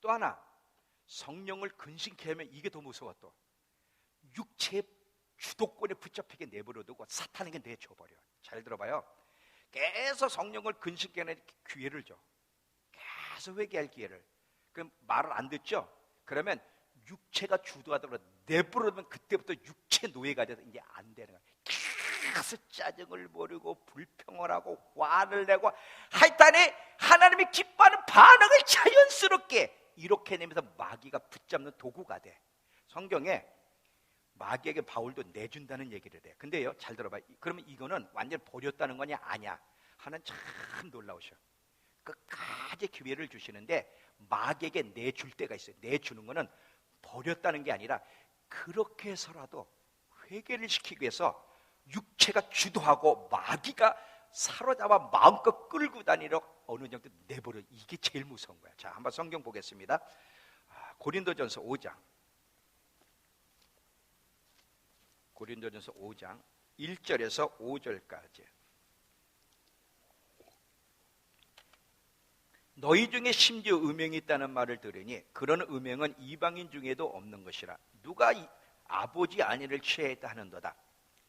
또 하나, 성령을 근심케 하면 이게 더 무서워. 또 육체의 주도권에 붙잡히게 내버려두고 사탄에게 내줘버려. 잘 들어봐요. 계속 성령을 근심케 하는 기회를 줘. 계속 회개할 기회를. 그럼 말을 안 듣죠? 그러면 육체가 주도하다고 내버려두면 그때부터 육체 노예가 돼서 이제 안 되는 거야. 계속 짜증을 부리고 불평을 하고 화를 내고 하여튼에 하나님이 기뻐하는 반응을 자연스럽게 이렇게 내면서 마귀가 붙잡는 도구가 돼. 성경에 마귀에게 바울도 내준다는 얘기를 해. 근데요, 잘 들어봐. 그러면 이거는 완전 버렸다는 거냐? 아니야. 하나님 참 놀라우셔. 끝까지 기회를 주시는데 마귀에게 내줄 때가 있어요. 내주는 거는 버렸다는 게 아니라 그렇게 해서라도 회개를 시키기 위해서 육체가 주도하고 마귀가 사로잡아 마음껏 끌고 다니려 어느 정도 내버려. 이게 제일 무서운 거야. 자, 한번 성경 보겠습니다. 고린도전서 5장. 고린도전서 5장 1절에서 5절까지. 너희 중에 심지어 음행이 있다는 말을 들으니 그런 음행은 이방인 중에도 없는 것이라. 누가 아버지 아내를 취하였다 하는도다.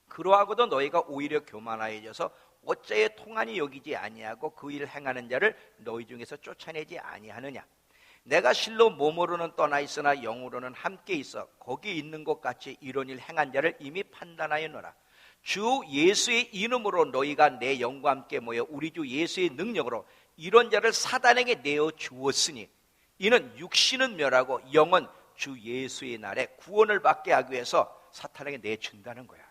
그러하고도 너희가 오히려 교만하여져서 어찌하여 통한이 여기지 아니하고 그 일을 행하는 자를 너희 중에서 쫓아내지 아니하느냐. 내가 실로 몸으로는 떠나 있으나 영으로는 함께 있어 거기 있는 것 같이 이런 일 행한 자를 이미 판단하였노라. 주 예수의 이름으로 너희가 내 영과 함께 모여 우리 주 예수의 능력으로 이런 자를 사단에게 내어 주었으니 이는 육신은 멸하고 영은 주 예수의 날에 구원을 받게 하기 위해서 사탄에게 내준다는 거야.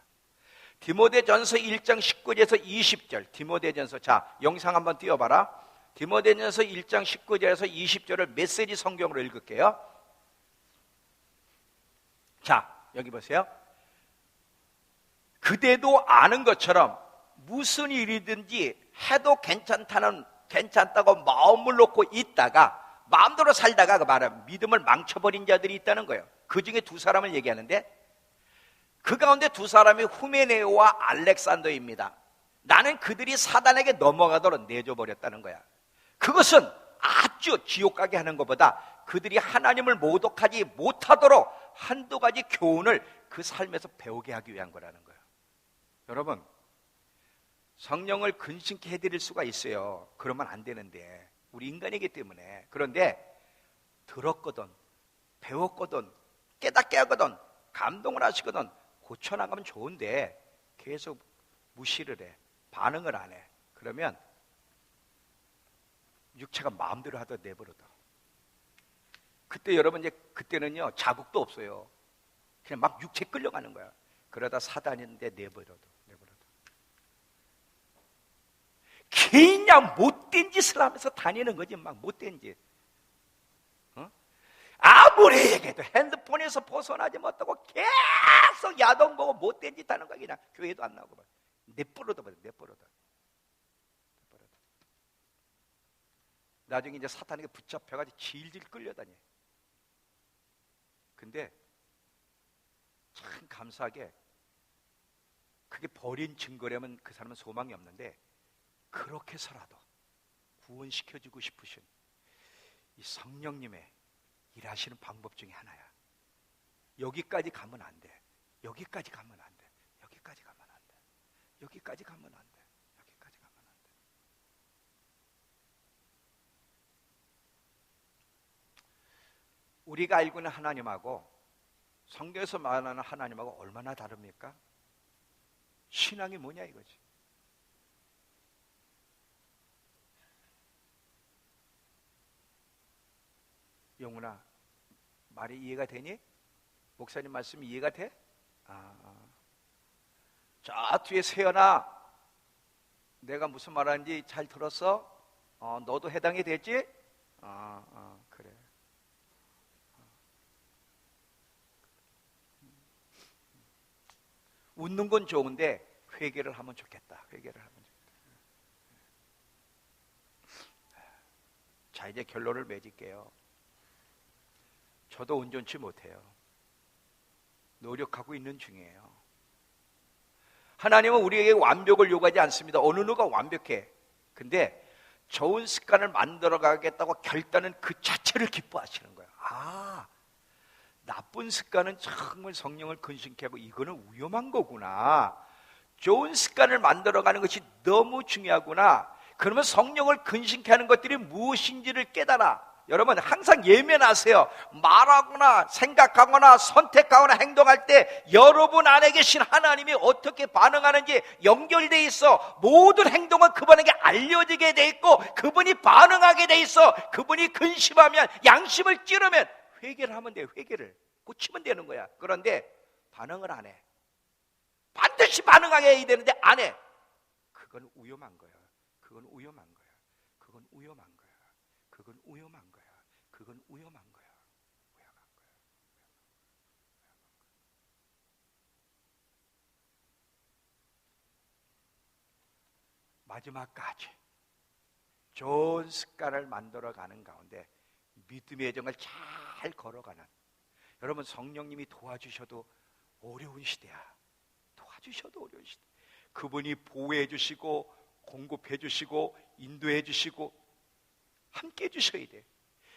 디모데전서 1장 19절에서 20절. 디모데전서, 자, 영상 한번 띄워봐라. 디모데전서 1장 19절에서 20절을 메시지 성경으로 읽을게요. 자, 여기 보세요. 그대도 아는 것처럼 무슨 일이든지 해도 괜찮다고 마음을 놓고 있다가 마음대로 살다가 그 말은 믿음을 망쳐버린 자들이 있다는 거예요. 그 중에 두 사람을 얘기하는데 그 가운데 두 사람이 후메네오와 알렉산더입니다. 나는 그들이 사단에게 넘어가도록 내줘버렸다는 거야. 그것은 아주 지옥 가게 하는 것보다 그들이 하나님을 모독하지 못하도록 한두 가지 교훈을 그 삶에서 배우게 하기 위한 거라는 거예요. 여러분, 성령을 근심케 해드릴 수가 있어요. 그러면 안 되는데 우리 인간이기 때문에. 그런데 들었거든, 배웠거든, 깨닫게 하거든, 감동을 하시거든 고쳐나가면 좋은데 계속 무시를 해, 반응을 안 해. 그러면 육체가 마음대로 하다 내버려둬. 그때 여러분 이제 그때는요 자국도 없어요. 그냥 막 육체 끌려가는 거야. 그러다 사단인데 내버려둬. 그냥 못된 짓을 하면서 다니는 거지. 막 못된 짓. 아무리 얘기해도 핸드폰에서 벗어나지 못하고 계속 야동 보고 못된 짓 하는 거야. 그냥 교회도 안 나오고 내버려둬. 나중에 이제 사탄에게 붙잡혀가지고 질질 끌려다녀. 근데 참 감사하게 그게 버린 증거라면 그 사람은 소망이 없는데 그렇게 해서라도 구원시켜주고 싶으신 이 성령님의 일하시는 방법 중에 하나야. 여기까지 가면 안 돼. 여기까지 가면 안 돼. 여기까지 가면 안 돼. 여기까지 가면 안 돼. 여기까지 가면 안 돼. 우리가 알고 있는 하나님하고 성경에서 말하는 하나님하고 얼마나 다릅니까? 신앙이 뭐냐 이거지. 영훈아, 말이 이해가 되니? 목사님 말씀 이해가 돼? 저 뒤에 세연아, 내가 무슨 말하는지 잘 들었어? 너도 해당이 됐지? 그래. 웃는 건 좋은데 회개를 하면 좋겠다. 회개를 하면 좋겠다. 자, 이제 결론을 맺을게요. 저도 온전치 못해요. 노력하고 있는 중이에요. 하나님은 우리에게 완벽을 요구하지 않습니다. 어느 누가 완벽해. 근데 좋은 습관을 만들어 가겠다고 결단은 그 자체를 기뻐하시는 거예요. 나쁜 습관은 정말 성령을 근심케 하고 이거는 위험한 거구나. 좋은 습관을 만들어가는 것이 너무 중요하구나. 그러면 성령을 근심케 하는 것들이 무엇인지를 깨달아. 여러분 항상 예면하세요. 말하거나 생각하거나 선택하거나 행동할 때 여러분 안에 계신 하나님이 어떻게 반응하는지 연결되어 있어. 모든 행동은 그분에게 알려지게 돼 있고 그분이 반응하게 돼 있어. 그분이 근심하면, 양심을 찌르면 회개를 하면 돼. 회개를 고치면 되는 거야. 그런데 반응을 안 해. 반드시 반응하게 해야 되는데 안 해. 그건 위험한 거야. 그건 위험한 거야. 그건 위험한 거야. 그건 위험한 거야. 그건 위험한 거야. 위험한 거야. 마지막까지 좋은 습관을 만들어가는 가운데 믿음의 여정을 잘 걸어가는, 여러분 성령님이 도와주셔도 어려운 시대야. 도와주셔도 어려운 시대. 그분이 보호해 주시고 공급해 주시고 인도해 주시고 함께 해 주셔야 돼.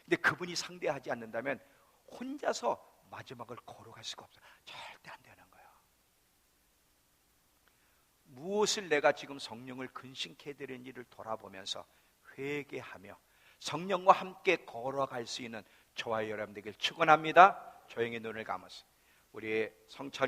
근데 그분이 상대하지 않는다면 혼자서 마지막을 걸어갈 수가 없어. 절대 안 되는 거예요. 무엇을 내가 지금 성령을 근심케 해드리는지를 돌아보면서 회개하며 성령과 함께 걸어갈 수 있는 저와 여러분 되길 축원합니다. 조용히 눈을 감아서 우리 성찬